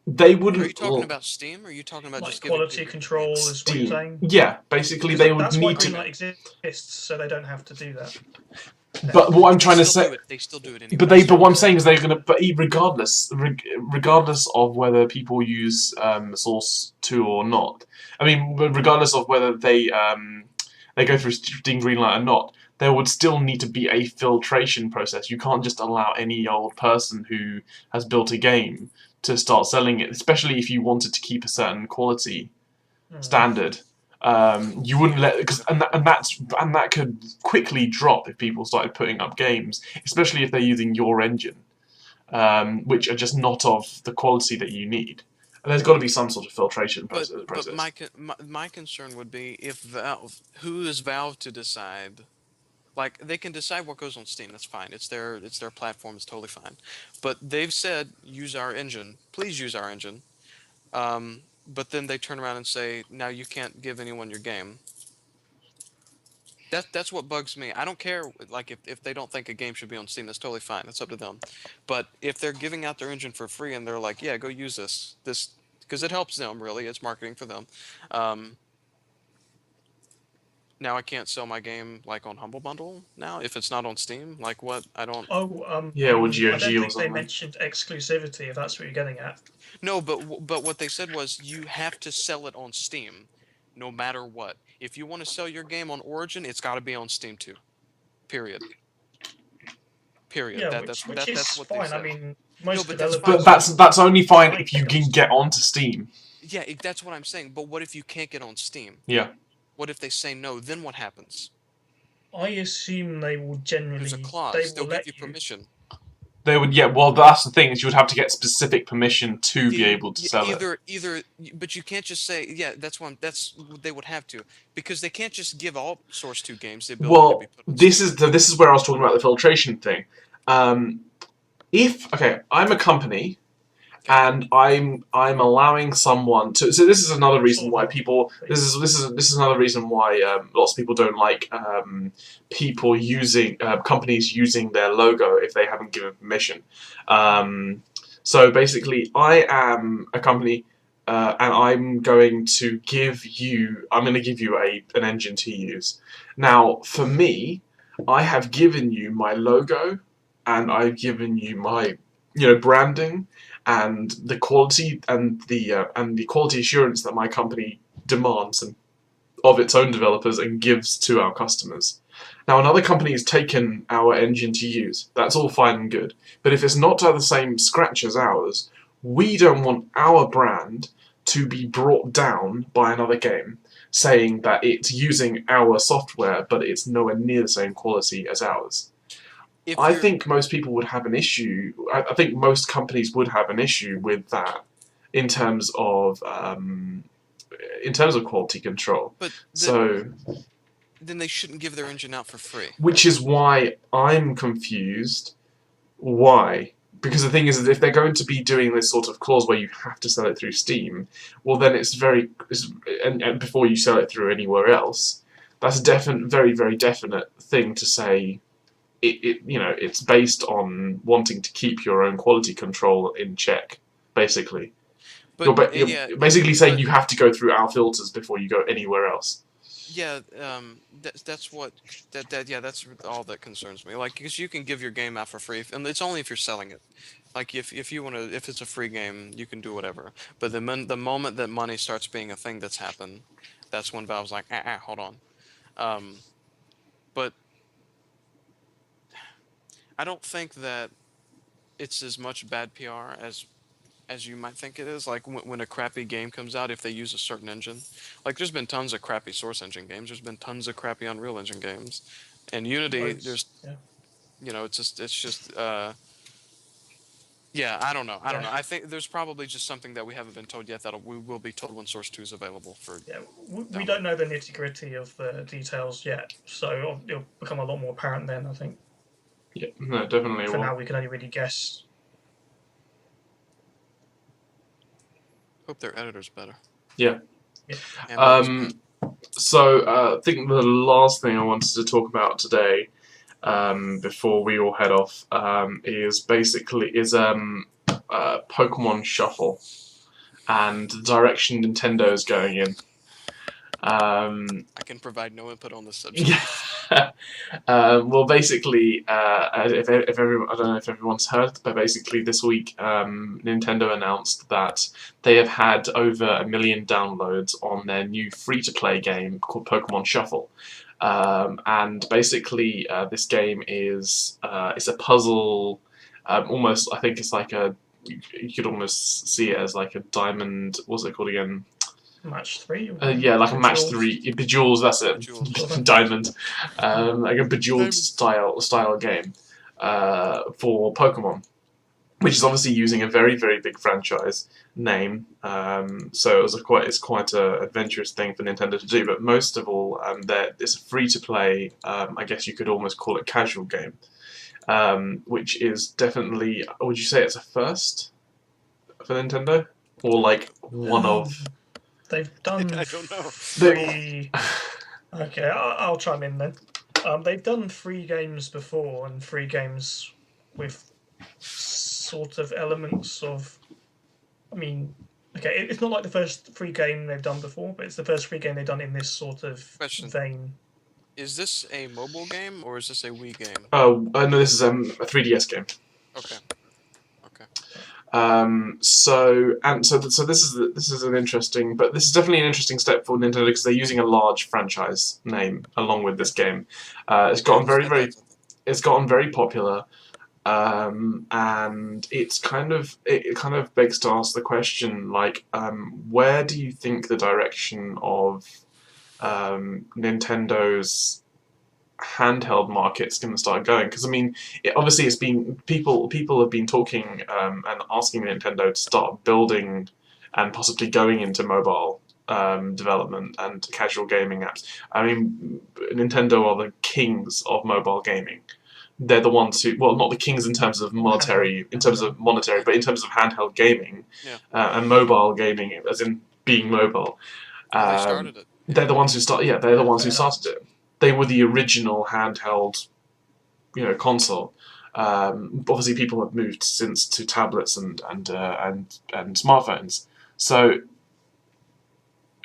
They wouldn't. Are you talking about Steam, or are you talking about just quality control? Is what you're saying? Yeah, basically they would need to. That's why Greenlight exists, so they don't have to do that. But what I'm trying to say, they still do it anyway. But what I'm saying is they're gonna. But regardless of whether people use Source 2 or not, I mean, regardless of whether they go through Steam Greenlight or not, there would still need to be a filtration process. You can't just allow any old person who has built a game to start selling it, especially if you wanted to keep a certain quality standard. You wouldn't let, and that could quickly drop if people started putting up games, especially if they're using your engine, which are just not of the quality that you need. And there's got to be some sort of filtration process. But my concern would be if Valve, who is Valve to decide? Like, they can decide what goes on Steam. That's fine. It's their platform. It's totally fine. But they've said, use our engine. Please use our engine. But then they turn around and say, now you can't give anyone your game. That's what bugs me. I don't care, like, if they don't think a game should be on Steam. That's totally fine. That's up to them. But if they're giving out their engine for free and they're like, yeah, go use this, because it helps them, really. It's marketing for them. Now I can't sell my game like on Humble Bundle now if it's not on Steam. Like what? I don't. Yeah, or GOG I don't think or something. they mentioned exclusivity. If that's what you're getting at. No, but what they said was you have to sell it on Steam, no matter what. If you want to sell your game on Origin, it's got to be on Steam too. Period. Yeah, that's which what is they fine. said. I mean, most but developers. But that's only fine if you can get onto Steam. Yeah, that's what I'm saying. But what if you can't get on Steam? Yeah. What if they say no? Then what happens? I assume they will generally. There's a clause. They'll give you permission. They would, yeah. Well, that's the thing, is you would have to get specific permission to be able to sell it. Either, but you can't just say, yeah. That's they would have to, because they can't just give all Source 2 games the ability to be put on Steam. This is where I was talking about the filtration thing. I'm a company, and I'm allowing someone to. So this is another reason why people. This is another reason why lots of people don't like people using companies using their logo if they haven't given permission. So basically, I am a company, and I'm going to give you an engine to use. Now, for me, I have given you my logo, and I've given you my branding, and the quality and the quality assurance that my company demands and of its own developers and gives to our customers. Now, another company has taken our engine to use. That's all fine and good. But if it's not to the same scratch as ours, we don't want our brand to be brought down by another game saying that it's using our software, but it's nowhere near the same quality as ours. I think most people would have an issue. I think most companies would have an issue with that in terms of quality control. then they shouldn't give their engine out for free. Which is why I'm confused. Why? Because the thing is that if they're going to be doing this sort of clause where you have to sell it through Steam, well then and before you sell it through anywhere else, that's a very, very definite thing to say. It's based on wanting to keep your own quality control in check, basically. But You're basically saying you have to go through our filters before you go anywhere else. Yeah, that's all that concerns me. Like, because you can give your game out for free, and it's only if you're selling it. Like, if you want to, if it's a free game, you can do whatever. But the moment that money starts being a thing that's happened, that's when Valve's like, hold on. But I don't think that it's as much bad PR as you might think it is. Like when a crappy game comes out, if they use a certain engine, like there's been tons of crappy Source Engine games. There's been tons of crappy Unreal Engine games, and Unity. It's just. Yeah, I don't know. I don't know. I think there's probably just something that we haven't been told yet that we will be told when Source 2 is available for. Yeah, we don't know the nitty-gritty of the details yet, so it'll become a lot more apparent then, I think. Yeah, no, definitely. For now, we can only really guess. Hope their editor's better. Yeah. Yeah. So I think the last thing I wanted to talk about today, before we all head off, is Pokemon Shuffle and the direction Nintendo is going in. I can provide no input on this subject. Well, basically, if everyone, I don't know if everyone's heard, but basically this week, Nintendo announced that they have had over 1 million downloads on their new free-to-play game called Pokemon Shuffle. And basically, this game is it's a puzzle. Almost, I think it's like you could almost see it as like a diamond. What's it called again? Match 3? Yeah, like a match 3. Bejewels, that's it. Bejeweled. Diamond. Like a Bejeweled style game for Pokemon, which is obviously using a very, very big franchise name. So it's quite a adventurous thing for Nintendo to do. But most of all, it's a free-to-play. I guess you could almost call it casual game, which is definitely. Would you say it's a first for Nintendo, or like one of? They've done I don't know. three. Okay, I'll chime in then. They've done 3 games before, and 3 games with sort of elements of. I mean, okay, it's not like the first 3 game they've done before, but it's the first 3 game they've done in this sort of vein. Is this a mobile game or is this a Wii game? Oh, no, this is a 3DS game. Okay. So this is an interesting, but this is definitely an interesting step for Nintendo because they're using a large franchise name along with this game. It's gotten very popular, and it kind of begs to ask the question like, where do you think the direction of Nintendo's handheld market's going to start going? Because I mean, obviously it's been people have been talking and asking Nintendo to start building and possibly going into mobile development and casual gaming apps. I mean, Nintendo are the kings of mobile gaming. They're the ones who, well, not the kings in terms of monetary, but in terms of handheld gaming and mobile gaming, as in being mobile. They started it. They're the ones who started. Yeah, they're the ones who started it. They were the original handheld, console. Obviously, people have moved since to tablets and smartphones. So,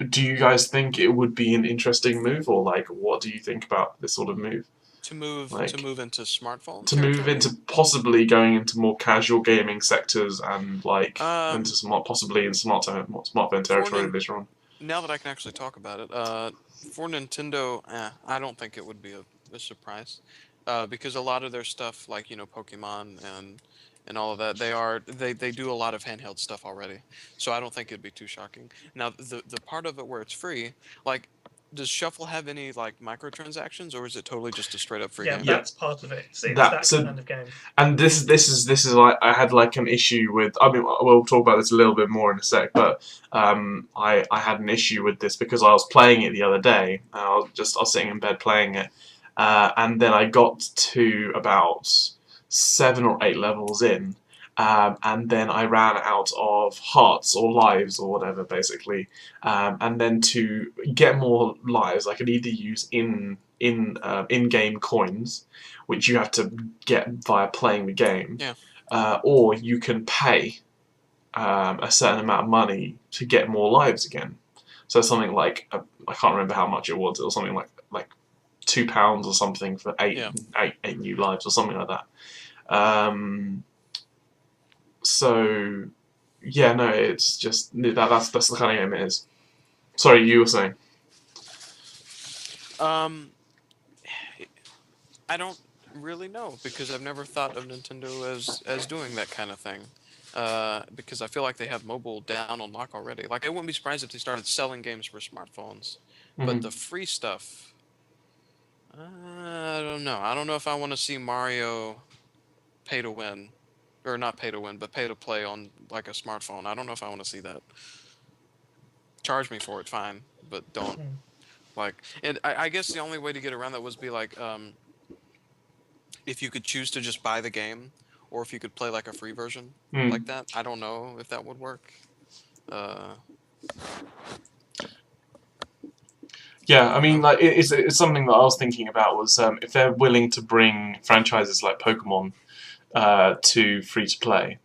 do you guys think it would be an interesting move, or like, what do you think about this sort of move? To move into smartphone. To move into possibly going into more casual gaming sectors and like possibly in smartphone territory later on. Now that I can actually talk about it, for Nintendo, I don't think it would be a surprise, because a lot of their stuff, like Pokemon and all of that, they do a lot of handheld stuff already. So I don't think it'd be too shocking. Now the part of it where it's free, like does Shuffle have any like microtransactions, or is it totally just a straight up free Yeah, game? that's part of it. It's That that so kind of game. And this is like I had like an issue with. I mean, we'll talk about this a little bit more in a sec, but I had an issue with this because I was playing it the other day. I was sitting in bed playing it, and then I got to about 7 or 8 levels in, and then I ran out of hearts or lives or whatever, basically. And then to get more lives, I could either use in-game coins, which you have to get via playing the game, Yeah. or you can pay a certain amount of money to get more lives again. So something like I can't remember how much it was. It was something like £2 or something for Yeah. eight new lives or something like that. So yeah, no, it's just that's the kind of game it is. Sorry, you were saying. I don't really know because I've never thought of Nintendo as doing that kind of thing. Because I feel like they have mobile down on lock already. Like I wouldn't be surprised if they started selling games for smartphones, but the free stuff, I don't know. I don't know if I want to see Mario pay to win, or not pay to win, but pay to play on like a smartphone. I don't know if I want to see that. Charge me for it, fine, but don't. Like, and I guess the only way to get around that was be like, if you could choose to just buy the game, or if you could play like a free version like that. I don't know if that would work. Yeah, I mean, like it's something that I was thinking about was if they're willing to bring franchises like Pokemon to free to play,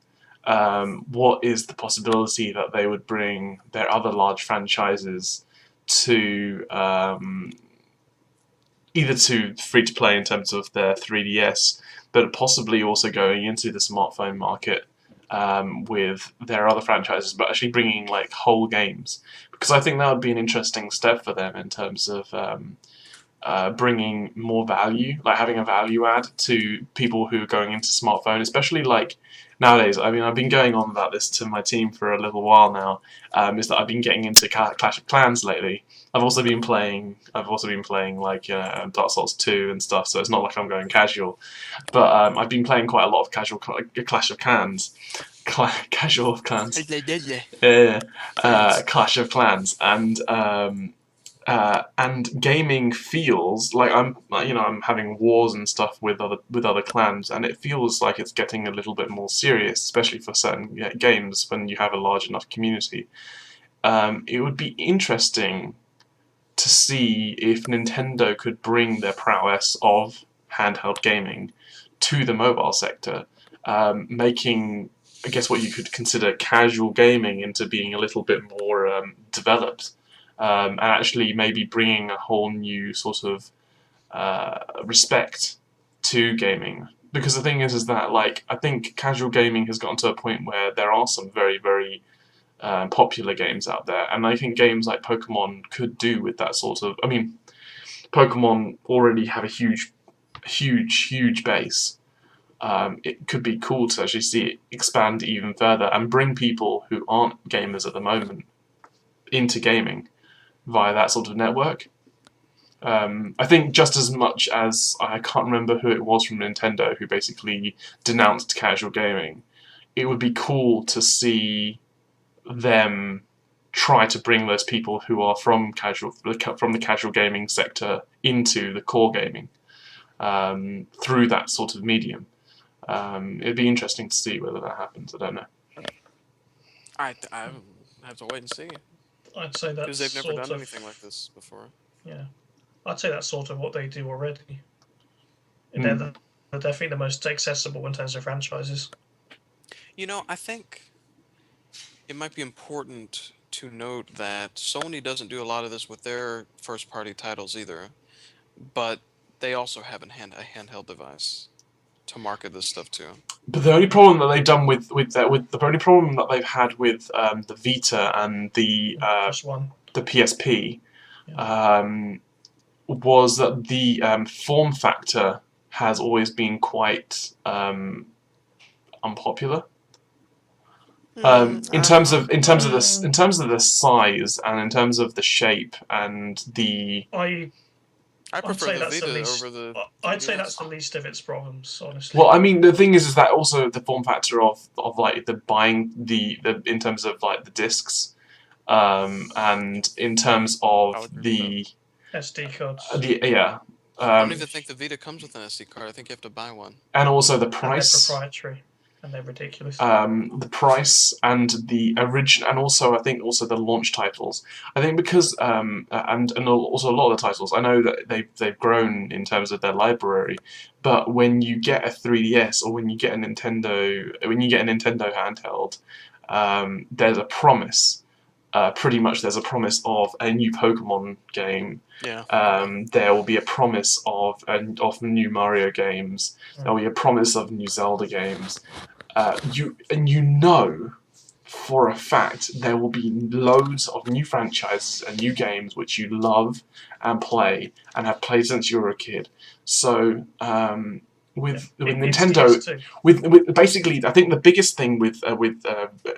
what is the possibility that they would bring their other large franchises to either to free to play in terms of their 3DS, but possibly also going into the smartphone market with their other franchises, but actually bringing like whole games, because I think that would be an interesting step for them in terms of bringing more value, like having a value add to people who are going into smartphone, especially like nowadays. I mean, I've been going on about this to my team for a little while now. Is that I've been getting into Clash of Clans lately. I've also been playing like Dark Souls 2 and stuff. So it's not like I'm going casual, but I've been playing quite a lot of casual Clash of Clans. Casual Clans. Yeah, Clash of Clans, and gaming feels like I'm having wars and stuff with other clans, and it feels like it's getting a little bit more serious, especially for certain games when you have a large enough community. It would be interesting to see if Nintendo could bring their prowess of handheld gaming to the mobile sector, making, I guess, what you could consider casual gaming into being a little bit more developed, and actually maybe bringing a whole new sort of respect to gaming. Because the thing is that like I think casual gaming has gotten to a point where there are some very, very popular games out there, and I think games like Pokemon could do with that sort of. I mean, Pokemon already have a huge base. It could be cool to actually see it expand even further and bring people who aren't gamers at the moment into gaming via that sort of network. I think just as much as I can't remember who it was from Nintendo who basically denounced casual gaming, it would be cool to see them try to bring those people who are from the casual gaming sector into the core gaming through that sort of medium. It'd be interesting to see whether that happens. I don't know. I have to wait and see I'd say that's because they've never sort done of, anything like this before. yeah. I'd say that's sort of what they do already. They're definitely the most accessible in terms of franchises. You know, I think it might be important to note that Sony doesn't do a lot of this with their first-party titles either, but they also have a handheld device to market this stuff to. But the only problem that they've done with the only problem that they've had with the Vita and the Just one. the PSP was that the form factor has always been quite unpopular. In terms of the size and in terms of the shape and the. I I'd prefer say the that's the Vita least. over the. I'd say 3DS. that's the least of its problems, honestly. Well, I mean, the thing is that also the form factor of like the buying the in terms of like the discs, and in terms of the SD cards. yeah. I don't even think the Vita comes with an SD card. I think you have to buy one. And also the And price. they're proprietary. And they're ridiculous. The price and the origin, and also I think also the launch titles. I think because and also a lot of the titles. I know that they've grown in terms of their library, but when you get a 3DS or when you get a Nintendo handheld, there's a promise. Pretty much, there's a promise of a new Pokemon game. Yeah. There will be a promise of new Mario games. There will be a promise of new Zelda games. You know for a fact there will be loads of new franchises and new games which you love and play and have played since you were a kid. So with Nintendo, with basically, I think the biggest thing with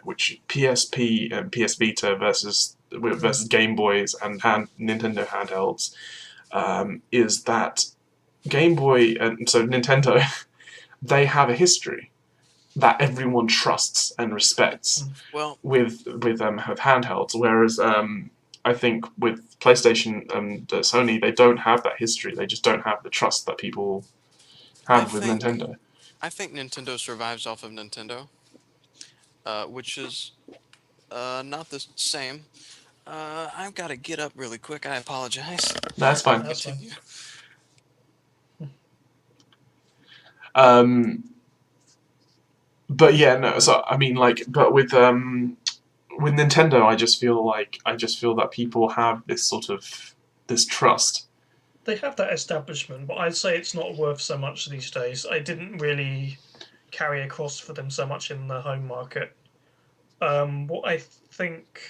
which PSP and PS Vita versus Game Boys and Nintendo handhelds is that Game Boy and so Nintendo they have a history that everyone trusts and respects with handhelds, whereas I think with PlayStation and Sony they don't have that history. They just don't have the trust that people have with Nintendo. I think Nintendo survives off of Nintendo, which is not the same. I've got to get up really quick. I apologize. That's fine. Continue. But yeah, no. So I mean, like, but with Nintendo, I just feel that people have this trust. They have that establishment, but I'd say it's not worth so much these days. I didn't really carry across for them so much in the home market. What I think.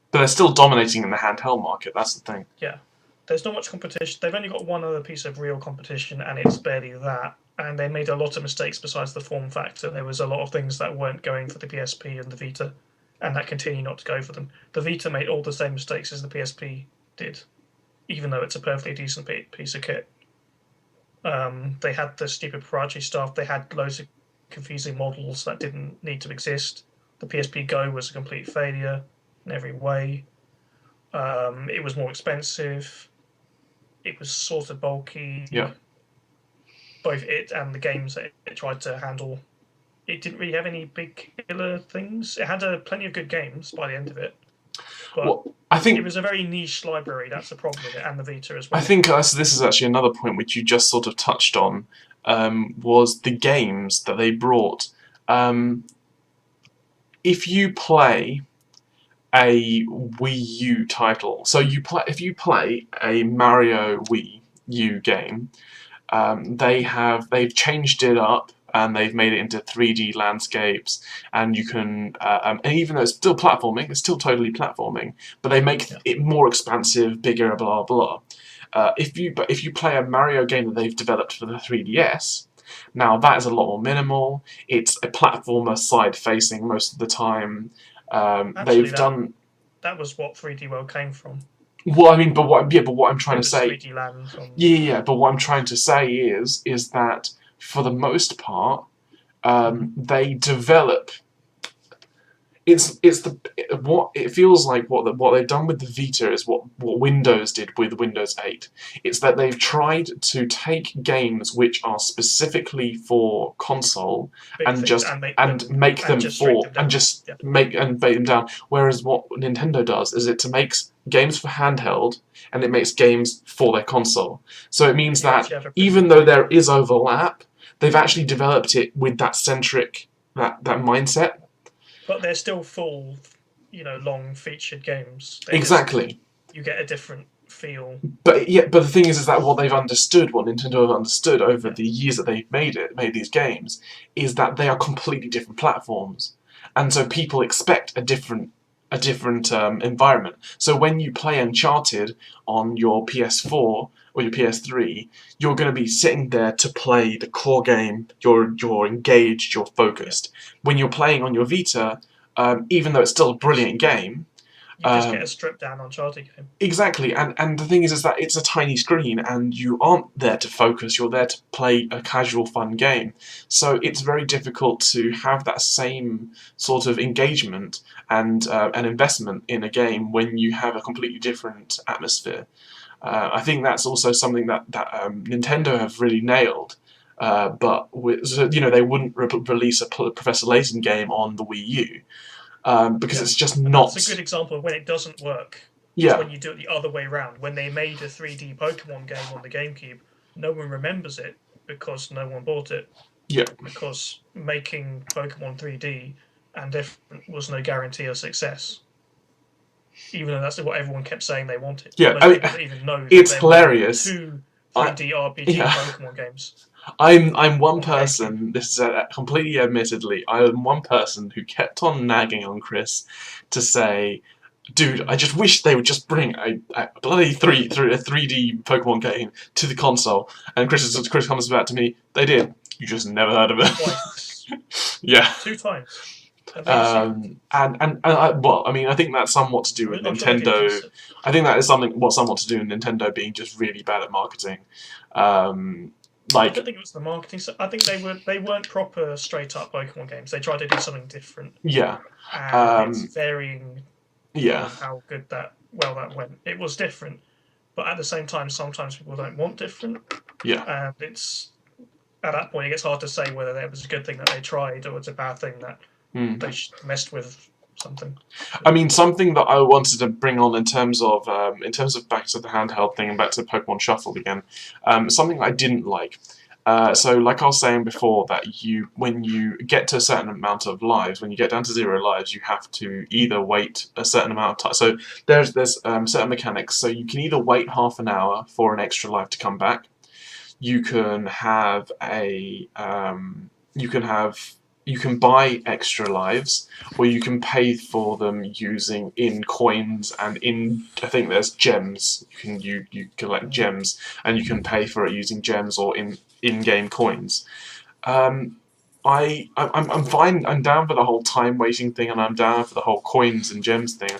But they're still dominating in the handheld market. That's the thing. Yeah, there's not much competition. They've only got one other piece of real competition, and it's barely that. And they made a lot of mistakes besides the form factor. There was a lot of things that weren't going for the PSP and the Vita, and that continue not to go for them. The Vita made all the same mistakes as the PSP did, even though it's a perfectly decent piece of kit. They had the stupid proprietary stuff. They had loads of confusing models that didn't need to exist. The PSP Go was a complete failure in every way. It was more expensive. It was sort of bulky. Yeah. Both it and the games that it tried to handle, it didn't really have any big killer things. It had plenty of good games by the end of it, but I think it was a very niche library. That's the problem with it, and the Vita as well. I think this is actually another point which you just sort of touched on, was the games that they brought. If you play a Wii U title, so if you play a Mario Wii U game. They've changed it up and they've made it into 3D landscapes, and you can and even though it's still platforming, it's still totally platforming, but they make it more expansive, bigger, blah blah. If you play a Mario game that they've developed for the 3DS, now that is a lot more minimal. It's a platformer side facing most of the time. Actually, that was what 3D World came from. Well, I mean, but what I'm trying to say, 3D Land but what I'm trying to say is that for the most part, they develop. What it feels like what they've done with the Vita is what Windows did with Windows 8. It's that they've tried to take games which are specifically for console and make them down. Whereas what Nintendo does is it makes games for handheld and it makes games for their console. So it means that even though there is overlap, they've actually developed it with that mindset. But they're still full, long featured games. Exactly. You get a different feel. But the thing is that what Nintendo have understood over the years that they've made these games, is that they are completely different platforms, and so people expect a different environment. So when you play Uncharted on your PS4 or your PS3, you're going to be sitting there to play the core game. You're engaged. You're focused. When you're playing on your Vita, even though it's still a brilliant game. You just get a stripped down Uncharted game. Exactly, and the thing is that it's a tiny screen, and you aren't there to focus. You're there to play a casual, fun game. So it's very difficult to have that same sort of engagement and an investment in a game when you have a completely different atmosphere. I think that's also something that Nintendo have really nailed. But they wouldn't release a Professor Layton game on the Wii U. Because it's just not... That's a good example of when it doesn't work. Yeah. It's when you do it the other way around. When they made a 3D Pokemon game on the GameCube, no one remembers it because no one bought it. Yeah. Because making Pokemon 3D and different was no guarantee of success. Even though that's what everyone kept saying they wanted. Yeah, Most people didn't even know it's hilarious. 2 3D RPG Pokemon games. I'm one person, this is completely admittedly, I'm one person who kept on nagging on Chris to say, dude, I just wish they would just bring a bloody 3D Pokemon game to the console. And Chris comes back to me, they did. You just never heard of it. Twice. Yeah. 2 times. I think that's somewhat to do with Nintendo. I think that is somewhat to do with Nintendo being just really bad at marketing. I don't think it was the marketing. I think they weren't proper straight up Pokemon games. They tried to do something different. Yeah. And it's varying. Yeah. How good that went. It was different, but at the same time, sometimes people don't want different. Yeah. And it's at that point it gets hard to say whether that was a good thing that they tried or it's a bad thing that they messed with something. I mean, something that I wanted to bring on in terms of back to the handheld thing and back to Pokemon Shuffle again, something I didn't like. So, like I was saying before, that when you get to a certain amount of lives, when you get down to 0 lives, you have to either wait a certain amount of time. So there's certain mechanics. So you can either wait half an hour for an extra life to come back. You can have you can buy extra lives, or you can pay for them using in coins and I think there's gems. You collect gems, and you can pay for it using gems or in-game coins. I'm fine. I'm down for the whole time waiting thing, and I'm down for the whole coins and gems thing.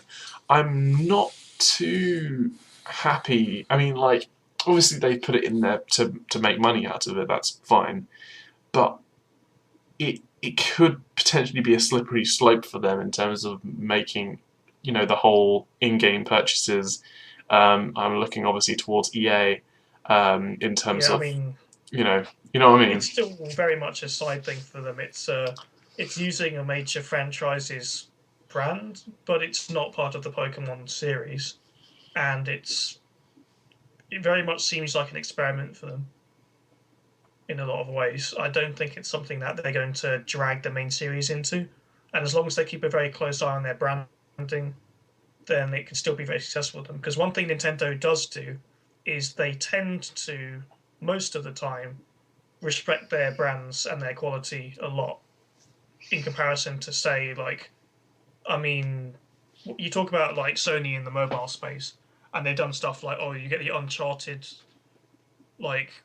I'm not too happy. I mean, like, obviously they put it in there to make money out of it. That's fine, but it could potentially be a slippery slope for them in terms of making, the whole in-game purchases. I'm looking obviously towards EA in terms of, you know what I mean. It's still very much a side thing for them. It's using a major franchise's brand, but it's not part of the Pokemon series, and it very much seems like an experiment for them. In a lot of ways, I don't think it's something that they're going to drag the main series into, and as long as they keep a very close eye on their branding, then it can still be very successful with them. Because one thing Nintendo does do is they tend to, most of the time, respect their brands and their quality a lot in comparison to, say, you talk about like Sony in the mobile space, and they've done stuff like, you get the Uncharted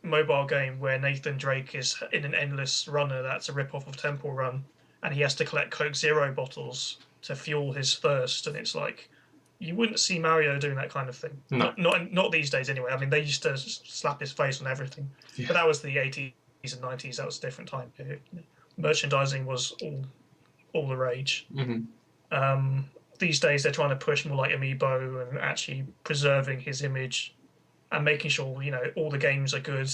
mobile game where Nathan Drake is in an endless runner that's a rip-off of Temple Run, and he has to collect Coke Zero bottles to fuel his thirst, and it's like, you wouldn't see Mario doing that kind of thing. No. Not these days anyway. I mean, they used to slap his face on everything. Yeah. But that was the 80s and 90s. That was a different time period. Merchandising was all the rage. Mm-hmm. These days they're trying to push more like Amiibo and actually preserving his image and making sure, all the games are good,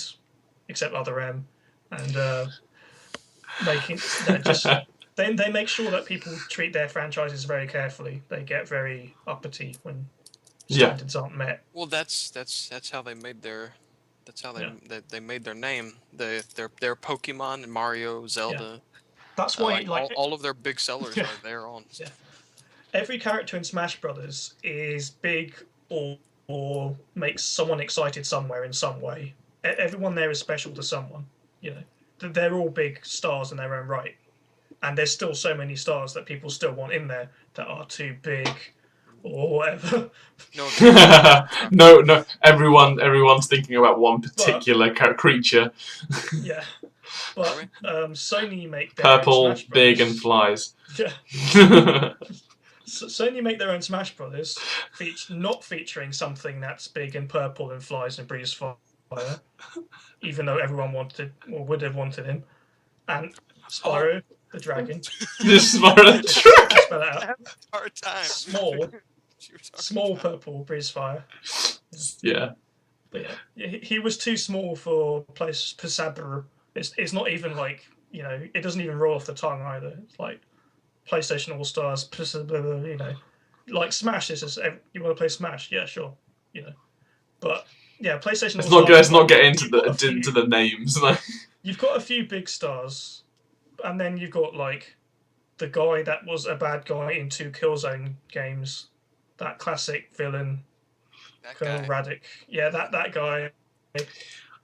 except Other M, and making they make sure that people treat their franchises very carefully. They get very uppity when standards aren't met. Well, that's how they made their they made their name. Their Pokemon and Mario, Zelda. Yeah. That's why all of their big sellers are there on. Yeah. Every character in Smash Brothers is big or makes someone excited somewhere in some way. Everyone there is special to someone. They're all big stars in their own right, and there's still so many stars that people still want in there that are too big or whatever. No. Everyone's thinking about one particular creature. Yeah, But Sony make their own Purple, Smash big, Brothers. and flies. Yeah. Sony make their own Smash Brothers, not featuring something that's big and purple and flies and breathes fire, even though everyone wanted or would have wanted him, and Spyro the Dragon. Just Spyro the Dragon. Spell it out. I have a hard time. Small purple breathes fire. Yeah. But yeah, he was too small for Saber. It's not even like, you know, it doesn't even roll off the tongue either. It's like PlayStation All Stars, you know, like Smash. This is you want to play Smash? Yeah, sure, you know. But yeah, PlayStation. Let's not get into the names. You've got a few big stars, and then you've got like the guy that was a bad guy in 2 Killzone games, that classic villain, Colonel Radic. Yeah, that guy.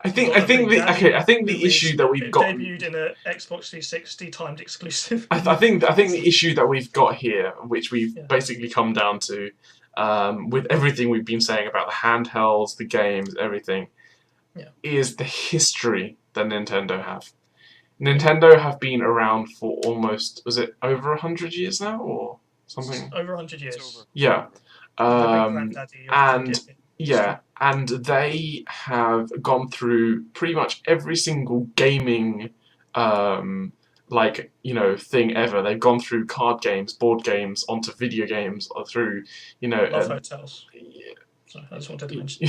I think the issue that we've got debuted in a Xbox 360 timed exclusive. I think the issue that we've got here, which we've basically come down to, with everything we've been saying about the handhelds, the games, everything, is the history that Nintendo have. Nintendo have been around for almost, was it over 100 years now, or something? Over 100 years. Yeah. And they have gone through pretty much every single gaming, thing ever. They've gone through card games, board games, onto video games, or through, Love hotels. Yeah. Sorry, I just wanted to mention.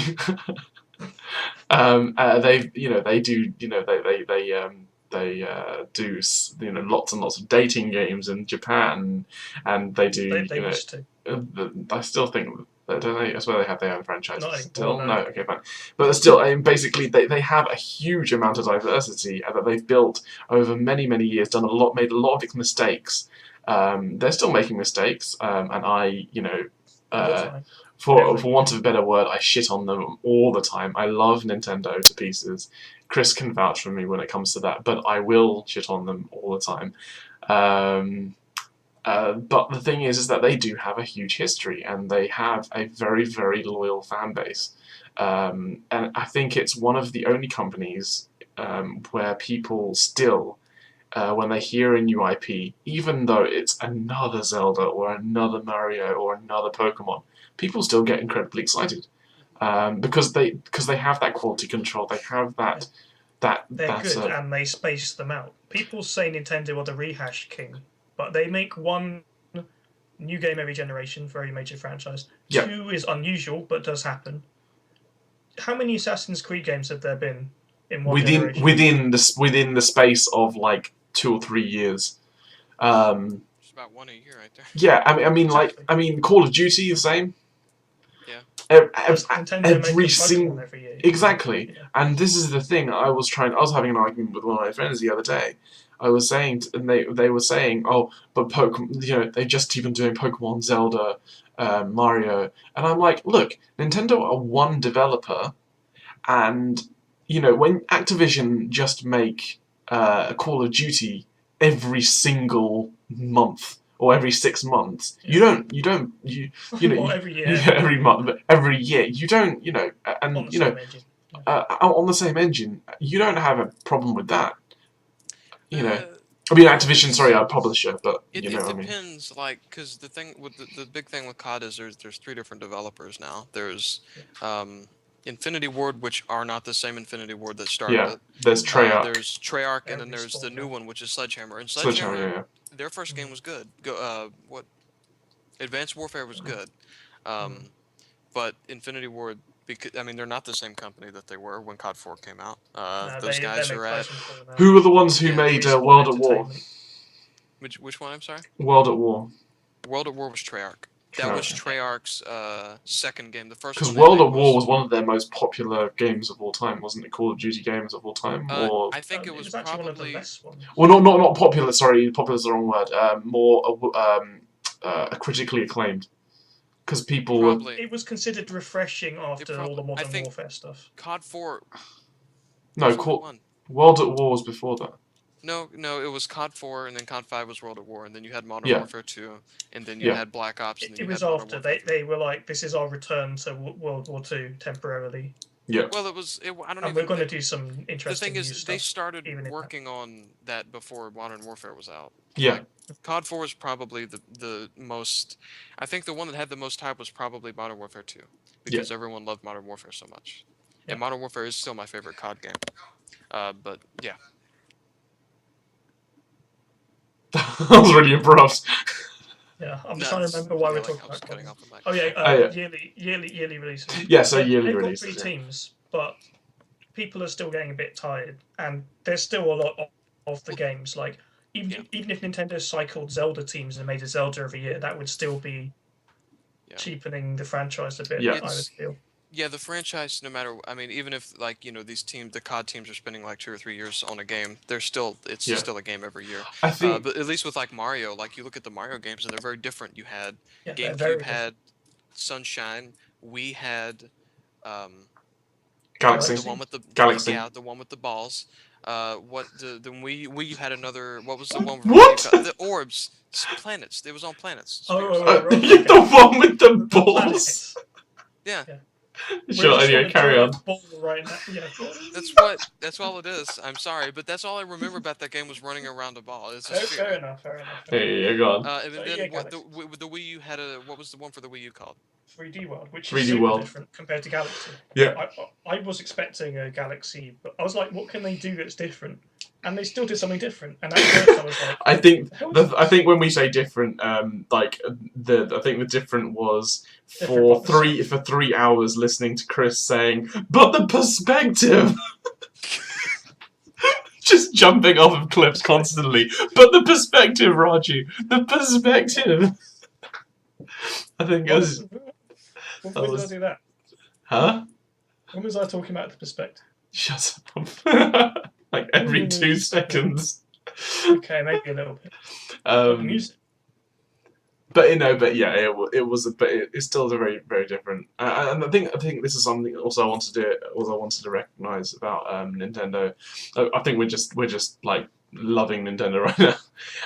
They do lots and lots of dating games in Japan, and they do. They used to. I still think. Don't they? I swear they have their own franchises still. No, okay, fine. But still, basically, they have a huge amount of diversity that they've built over many years. Made a lot of mistakes. They're still making mistakes, and I, for want of a better word, I shit on them all the time. I love Nintendo to pieces. Chris can vouch for me when it comes to that, but I will shit on them all the time. But the thing is that they do have a huge history, and they have a very loyal fan base. And I think it's one of the only companies where people still, when they hear a new IP, even though it's another Zelda or another Mario or another Pokemon, people still get incredibly excited. Because they have that quality control, they have that. They're good, and they space them out. People say Nintendo are the rehash king, but they make one new game every generation, very major franchise. 2 is unusual, but does happen. How many Assassin's Creed games have there been in one generation? Within the space of like 2 or 3 years? It's about 1 a year, right there. Yeah, I mean, Call of Duty the same. Yeah. Every single every year. Exactly, and this is the thing. I was having an argument with one of my friends the other day. I was saying, and they were saying, oh, but Pokemon, they're just even doing Pokemon, Zelda, Mario, and I'm like, look, Nintendo are one developer, and when Activision just make Call of Duty every single month. Or every 6 months, you know, every year, every month, but every year, you don't, and on the same engine, you don't have a problem with that. Activision, sorry, our publisher, but it what I mean. Depends, because the thing with the big thing with COD is there's 3 different developers now. There's Infinity Ward, which are not the same Infinity Ward that started it. There's Treyarch. There's Treyarch, and then there's the new one, which is Sledgehammer. And Sledgehammer, their first game was good. Advanced Warfare was good, but Infinity Ward, they're not the same company that they were when COD 4 came out. Those guys are at. Who were the ones who made World at War? Which one? I'm sorry. World at War. World at War was Treyarch. That was Treyarch's second game. The first. Because World at War was one of their most popular games of all time, wasn't it? Call of Duty games of all time, or I think it was probably. One of the best ones. Well, not popular. Sorry, popular is the wrong word. More critically acclaimed. Because people were. It was considered refreshing after all the Modern Warfare stuff. COD 4. No, World at War was before that. No, it was COD 4, and then COD 5 was World at War, and then you had Modern Warfare 2, and then you had Black Ops. And then it was after they were like, this is our return to World War 2 temporarily. Yeah. Well, I don't And even. we're going to do some The interesting thing new is, stuff. they started even in working on that before Modern Warfare was out. Yeah. Like, COD 4 is probably the most. I think the one that had the most hype was probably Modern Warfare 2 because everyone loved Modern Warfare so much. Yeah. And Modern Warfare is still my favorite COD game. But yeah. That was really abrupt. Yeah, I'm No, trying to it's remember why we're yelling. talking I was about cutting COD. off the mic. Oh yeah, Oh, yeah. yearly releases. Yeah, so They- yearly they've got releases. 3 Yeah. teams, but people are still getting a bit tired, and there's still a lot of the games. Like even if Nintendo cycled Zelda teams and made a Zelda every year, that would still be cheapening the franchise a bit. Yeah. I would feel. Yeah, the franchise, no matter, I mean, even if like these teams, the COD teams are spending like 2 or 3 years on a game, it's still a game every year. I think. But at least with like Mario, like you look at the Mario games and they're very different. You had they're very GameCube had Sunshine, we had Galaxy. the one with the Galaxy. the one with the balls. What the Wii U had another. What was the one? What? The orbs, planets. It was on planets. Spheres. The one with the balls. Yeah. Sure. Anyway, carry on. Ball right now. Yeah. That's all it is. I'm sorry, but that's all I remember about that game was running around a ball. It's a Fair sphere. enough. Yeah, go on. And So, then yeah, the Wii U had what was the one for the Wii U called? 3D World, which 3D is super World. different compared to Galaxy. Yeah. I was expecting a Galaxy, but I was like, what can they do that's different? And they still did something different. And at first I was like, I think when we say different, I think the different was Different for 3 hours listening to Chris saying, but the perspective. Just jumping off of cliffs constantly. But the perspective, Raju. The perspective. I think it was. When did I do that? Huh? When was I talking about the perspective? Shut up. Like every 2 seconds. Okay, maybe a little bit. Music. But it was, but it's still very, very different. And I think this is something also I wanted to recognize about Nintendo. I think we're just like loving Nintendo right now.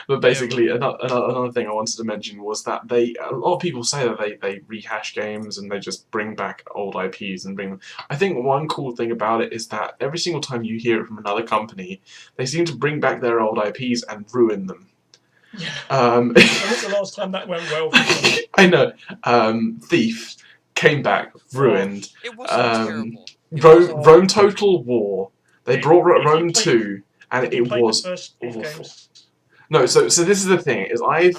But basically, another thing I wanted to mention was that a lot of people say that they rehash games and they just bring back old IPs and bring them. I think one cool thing about it is that every single time you hear it from another company, they seem to bring back their old IPs and ruin them. Yeah. When was the last time that went well for them? I know. Thief came back, ruined. It wasn't terrible. Rome Total War. They brought Rome 2, and it was awful. No, so this is the thing is I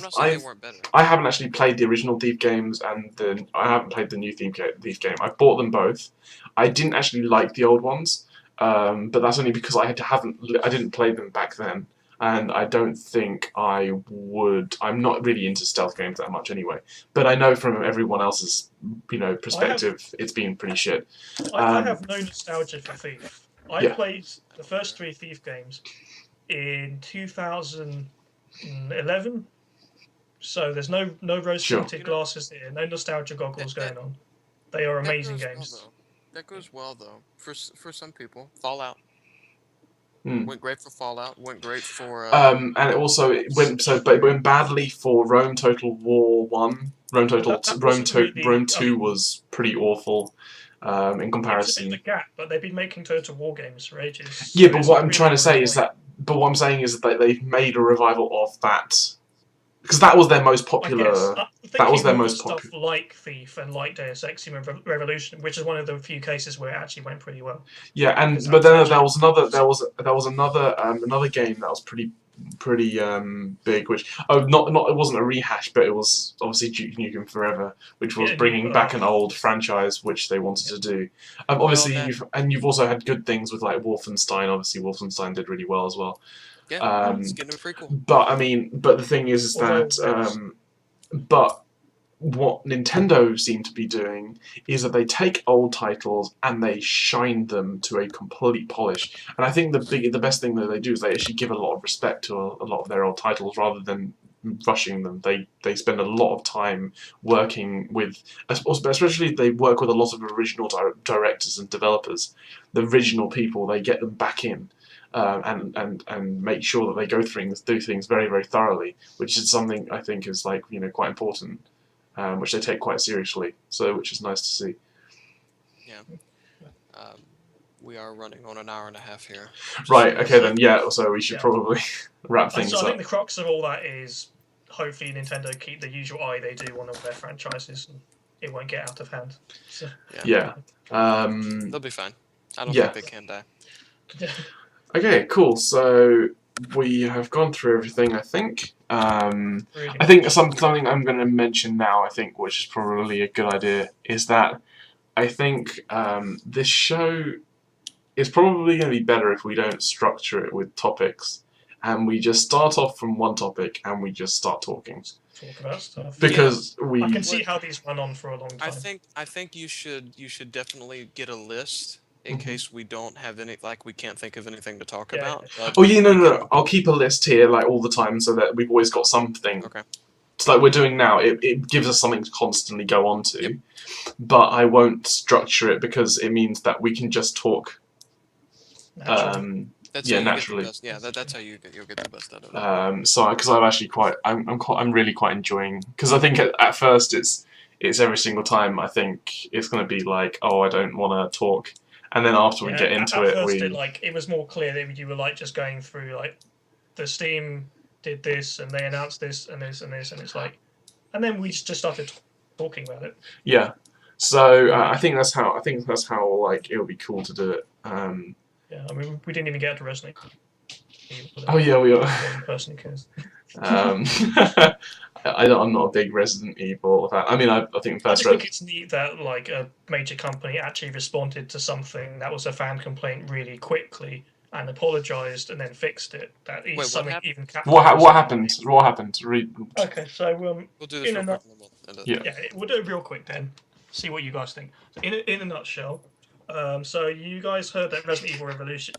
haven't actually played the original Thief games and I haven't played the new Thief game. I bought them both. I didn't actually like the old ones, but that's only because I didn't play them back then. And I don't think I would. I'm not really into stealth games that much anyway. But I know from everyone else's, perspective, it's been pretty shit. I have no nostalgia for Thief. I played the first 3 Thief games in 2011. So there's no rose-tinted glasses here, no nostalgia goggles going on. They are amazing games. That goes well though for some people. Fallout. Went great for Fallout. Went great for. And it also but it went badly for Rome Total War 1. Rome 2 was pretty awful. In comparison. It's a gap, but they've been making Total War games for ages. Yeah, but what I'm trying to say is that. But what I'm saying is that they've made a revival of that. Because that was their most popular. That was their most popular. Stuff like Thief and like Deus Ex Human Revolution, which is one of the few cases where it actually went pretty well. Yeah, but then there was another game that was pretty big, which it wasn't a rehash, but it was obviously Duke Nukem Forever, which was bringing back an old franchise which they wanted to do. Obviously, you've also had good things with like Wolfenstein. Obviously, Wolfenstein did really well as well. Yeah, it's getting a prequel. But the thing is that but what Nintendo seem to be doing is that they take old titles and they shine them to a complete polish. And I think the best thing that they do is they actually give a lot of respect to a lot of their old titles rather than rushing them. They spend a lot of time working with, especially they work with a lot of original directors and developers. The original people, they get them back in. And make sure that they do things very, very thoroughly, which is something I think is quite important, which they take quite seriously. So which is nice to see. Yeah. We are running on an hour and a half here. Right. Okay then. Yeah. So we should probably wrap things so I up. think the crux of all that is hopefully Nintendo keep the usual eye they do on all their franchises, and it won't get out of hand. So, yeah. They'll be fine. I don't think they can die. Okay. Cool. So we have gone through everything. I think. Really I think something I'm going to mention now. I think, which is probably a good idea, is that I think this show is probably going to be better if we don't structure it with topics, and we just start off from one topic and we just start talking. Talk about stuff. Because I can see how these run on for a long time. I think you should definitely get a list in case we don't have any, like we can't think of anything to talk about. Oh yeah, no. I'll keep a list here like all the time so that we've always got something. Okay. It's like we're doing now. It gives us something to constantly go on to. Yep. But I won't structure it because it means that we can just talk. Naturally. Naturally. That's how you'll get the best out of it. So because I'm actually I'm really quite enjoying, because I think at first it's every single time I think it's going to be like, oh, I don't want to talk, and then after we get into it, it was more clear that you were like just going through like the Steam did this and they announced this and this and this, and it's like, and then we just started talking about it. Yeah. So I think that's how like it would be cool to do it. Yeah, I mean, we didn't even get to Resident Evil. Oh yeah, we are. One person cares. I'm not a big Resident Evil fan. I mean, I think I think it's neat that like a major company actually responded to something that was a fan complaint really quickly and apologized and then fixed it. That is something even Capcom. What happened? What happened? Okay, so we'll do this real quick. We'll do it real quick then. See what you guys think. So in a nutshell. So you guys heard that Resident Evil Revolution...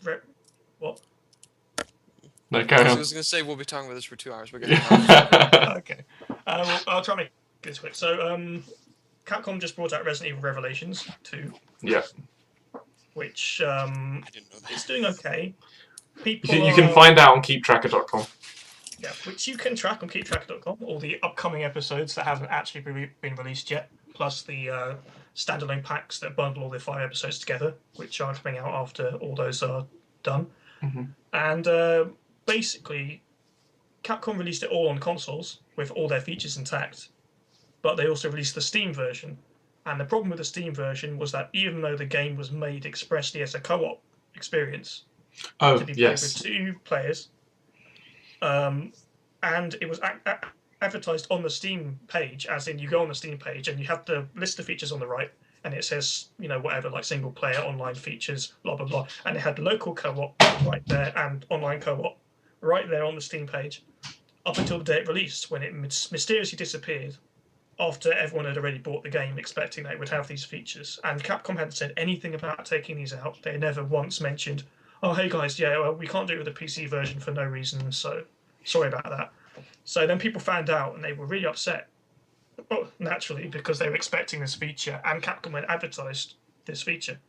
what? No, carry on. I was going to say we'll be talking about this for 2 hours. We're gonna Okay. I'll try and make this quick. So Capcom just brought out Resident Evil Revelations 2. Yeah. Which I didn't know that. It's doing okay. You can find out on KeepTrackr.com. Yeah, which you can track on KeepTrackr.com. All the upcoming episodes that haven't actually been released yet, plus the standalone packs that bundle all the 5 episodes together, which are coming out after all those are done. And basically, Capcom released it all on consoles with all their features intact, but they also released the Steam version. And the problem with the Steam version was that even though the game was made expressly as a co-op experience to be played with 2 players, and it was advertised on the Steam page, as in you go on the Steam page and you have the list of features on the right, and it says, you know, whatever, like single player, online features, blah, blah, blah. And it had local co-op right there and online co-op right there on the Steam page up until the day it released, when it mysteriously disappeared after everyone had already bought the game expecting that it would have these features. And Capcom hadn't said anything about taking these out. They never once mentioned, oh, hey guys, we can't do it with the PC version for no reason, so sorry about that. So then people found out and they were really upset. Well, naturally, because they were expecting this feature, and Capcom had advertised this feature.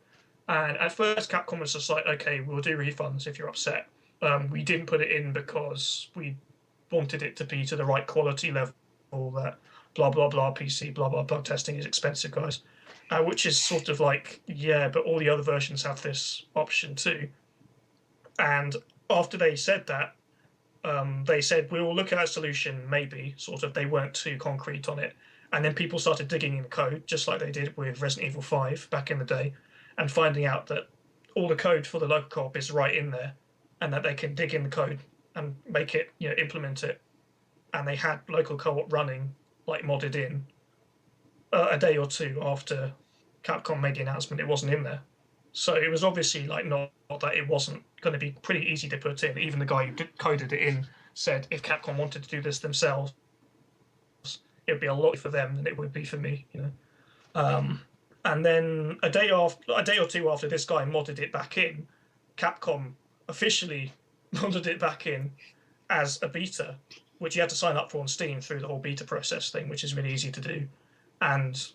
And at first, Capcom was just like, okay, we'll do refunds if you're upset. We didn't put it in because we wanted it to be to the right quality level, that blah, blah, blah, PC, blah, blah, blah, testing is expensive, guys. Which is sort of like, yeah, but all the other versions have this option too. And after they said that, they said, we'll look at a solution, maybe, sort of. They weren't too concrete on it. And then people started digging in the code, just like they did with Resident Evil 5 back in the day, and finding out that all the code for the local co-op is right in there, and that they can dig in the code and make it, you know, implement it. And they had local co-op running, like modded in, a day or 2 after Capcom made the announcement it wasn't in there. So it was obviously like not that it wasn't going to be pretty easy to put in. Even the guy who coded it in said if Capcom wanted to do this themselves, it would be a lot for them than it would be for me, you know. And then a day or 2 after this guy modded it back in, Capcom officially modded it back in as a beta, which you had to sign up for on Steam through the whole beta process thing, which is really easy to do. And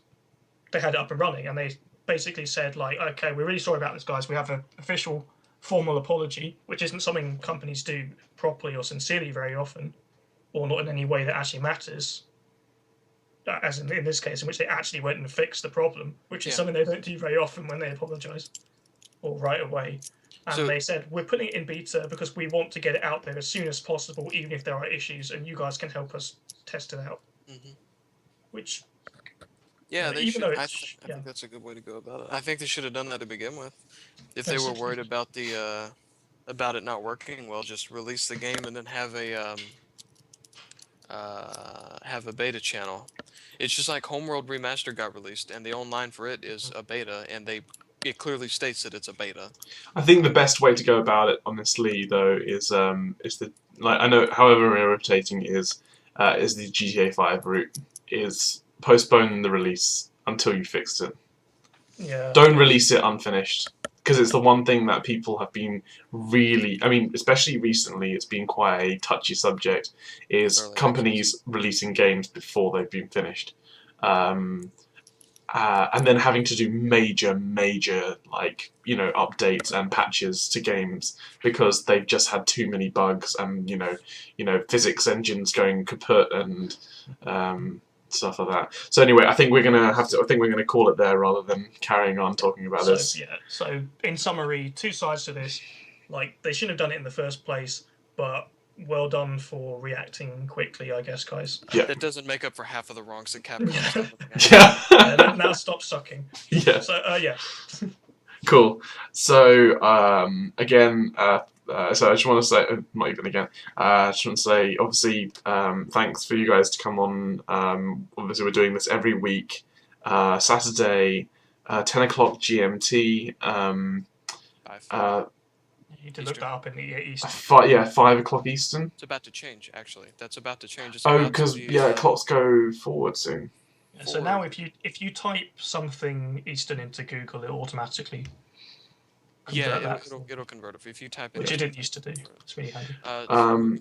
they had it up and running, and they basically said, like, okay, we're really sorry about this, guys. We have an official formal apology, which isn't something companies do properly or sincerely very often, or not in any way that actually matters, as in this case, in which they actually went and fixed the problem, which is something they don't do very often when they apologise. or right away. And they said, we're putting it in beta because we want to get it out there as soon as possible, even if there are issues, and you guys can help us test it out. Which, yeah, they even should. though I it's, think that's a good way to go about it. I think they should have done that to begin with. If they Yes. were worried about the about it not working well, just release the game and then have a beta channel. It's just like Homeworld Remastered got released, and the online for it is a beta, and it clearly states that it's a beta. I think the best way to go about it, honestly, though, is the, like, I know, however irritating it is the GTA 5 route, is postpone the release until you fixed it. Yeah. Don't release it unfinished, because it's the one thing that people have been really, I mean, especially recently, it's been quite a touchy subject, is companies releasing games before they've been finished. And then having to do major, like, you know, updates and patches to games because they've just had too many bugs and, you know, physics engines going kaput and stuff like that. So anyway, I think we're gonna call it there rather than carrying on talking about this. Yeah. So in summary, two sides to this. Like, they shouldn't have done it in the first place, but well done for reacting quickly, I guess, guys. Yeah. That doesn't make up for half of the wrongs that Capcom has done with the game. Yeah. Now stop sucking. Yeah. So yeah. Cool. So again, so I just want to say, not even again. I just want to say, obviously, thanks for you guys to come on. Obviously, we're doing this every week, Saturday, 10 o'clock GMT. You need to look that up in the Eastern. 5 o'clock Eastern. It's about to change, actually. That's about to change. It's because clocks go forward soon. Yeah, so now, if you type something Eastern into Google, it automatically it'll convert it if you type it. Which it didn't used to do. It's really handy.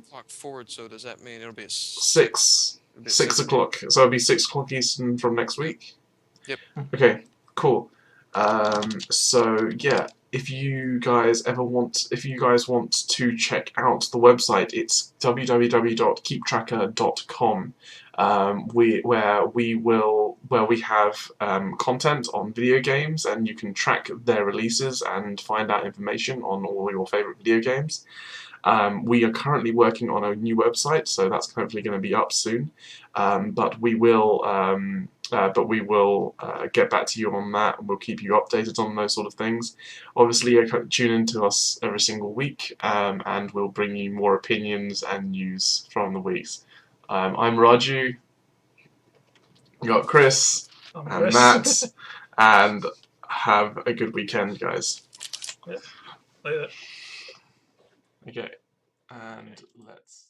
Clock forward. So does that mean it'll be 6 o'clock? So it'll be 6 o'clock Eastern from next week. Yep. Okay. Cool. So yeah, if you guys want to check out the website, it's www.keeptrackr.com, where we have content on video games, and you can track their releases and find out information on all your favorite video games. We are currently working on a new website, so that's hopefully going to be up soon. But we will get back to you on that, and we'll keep you updated on those sort of things. Obviously, tune into us every single week, and we'll bring you more opinions and news from the weeks. I'm Raju. We got Chris and Matt, and have a good weekend, guys. Yeah. Later. Okay, and let's...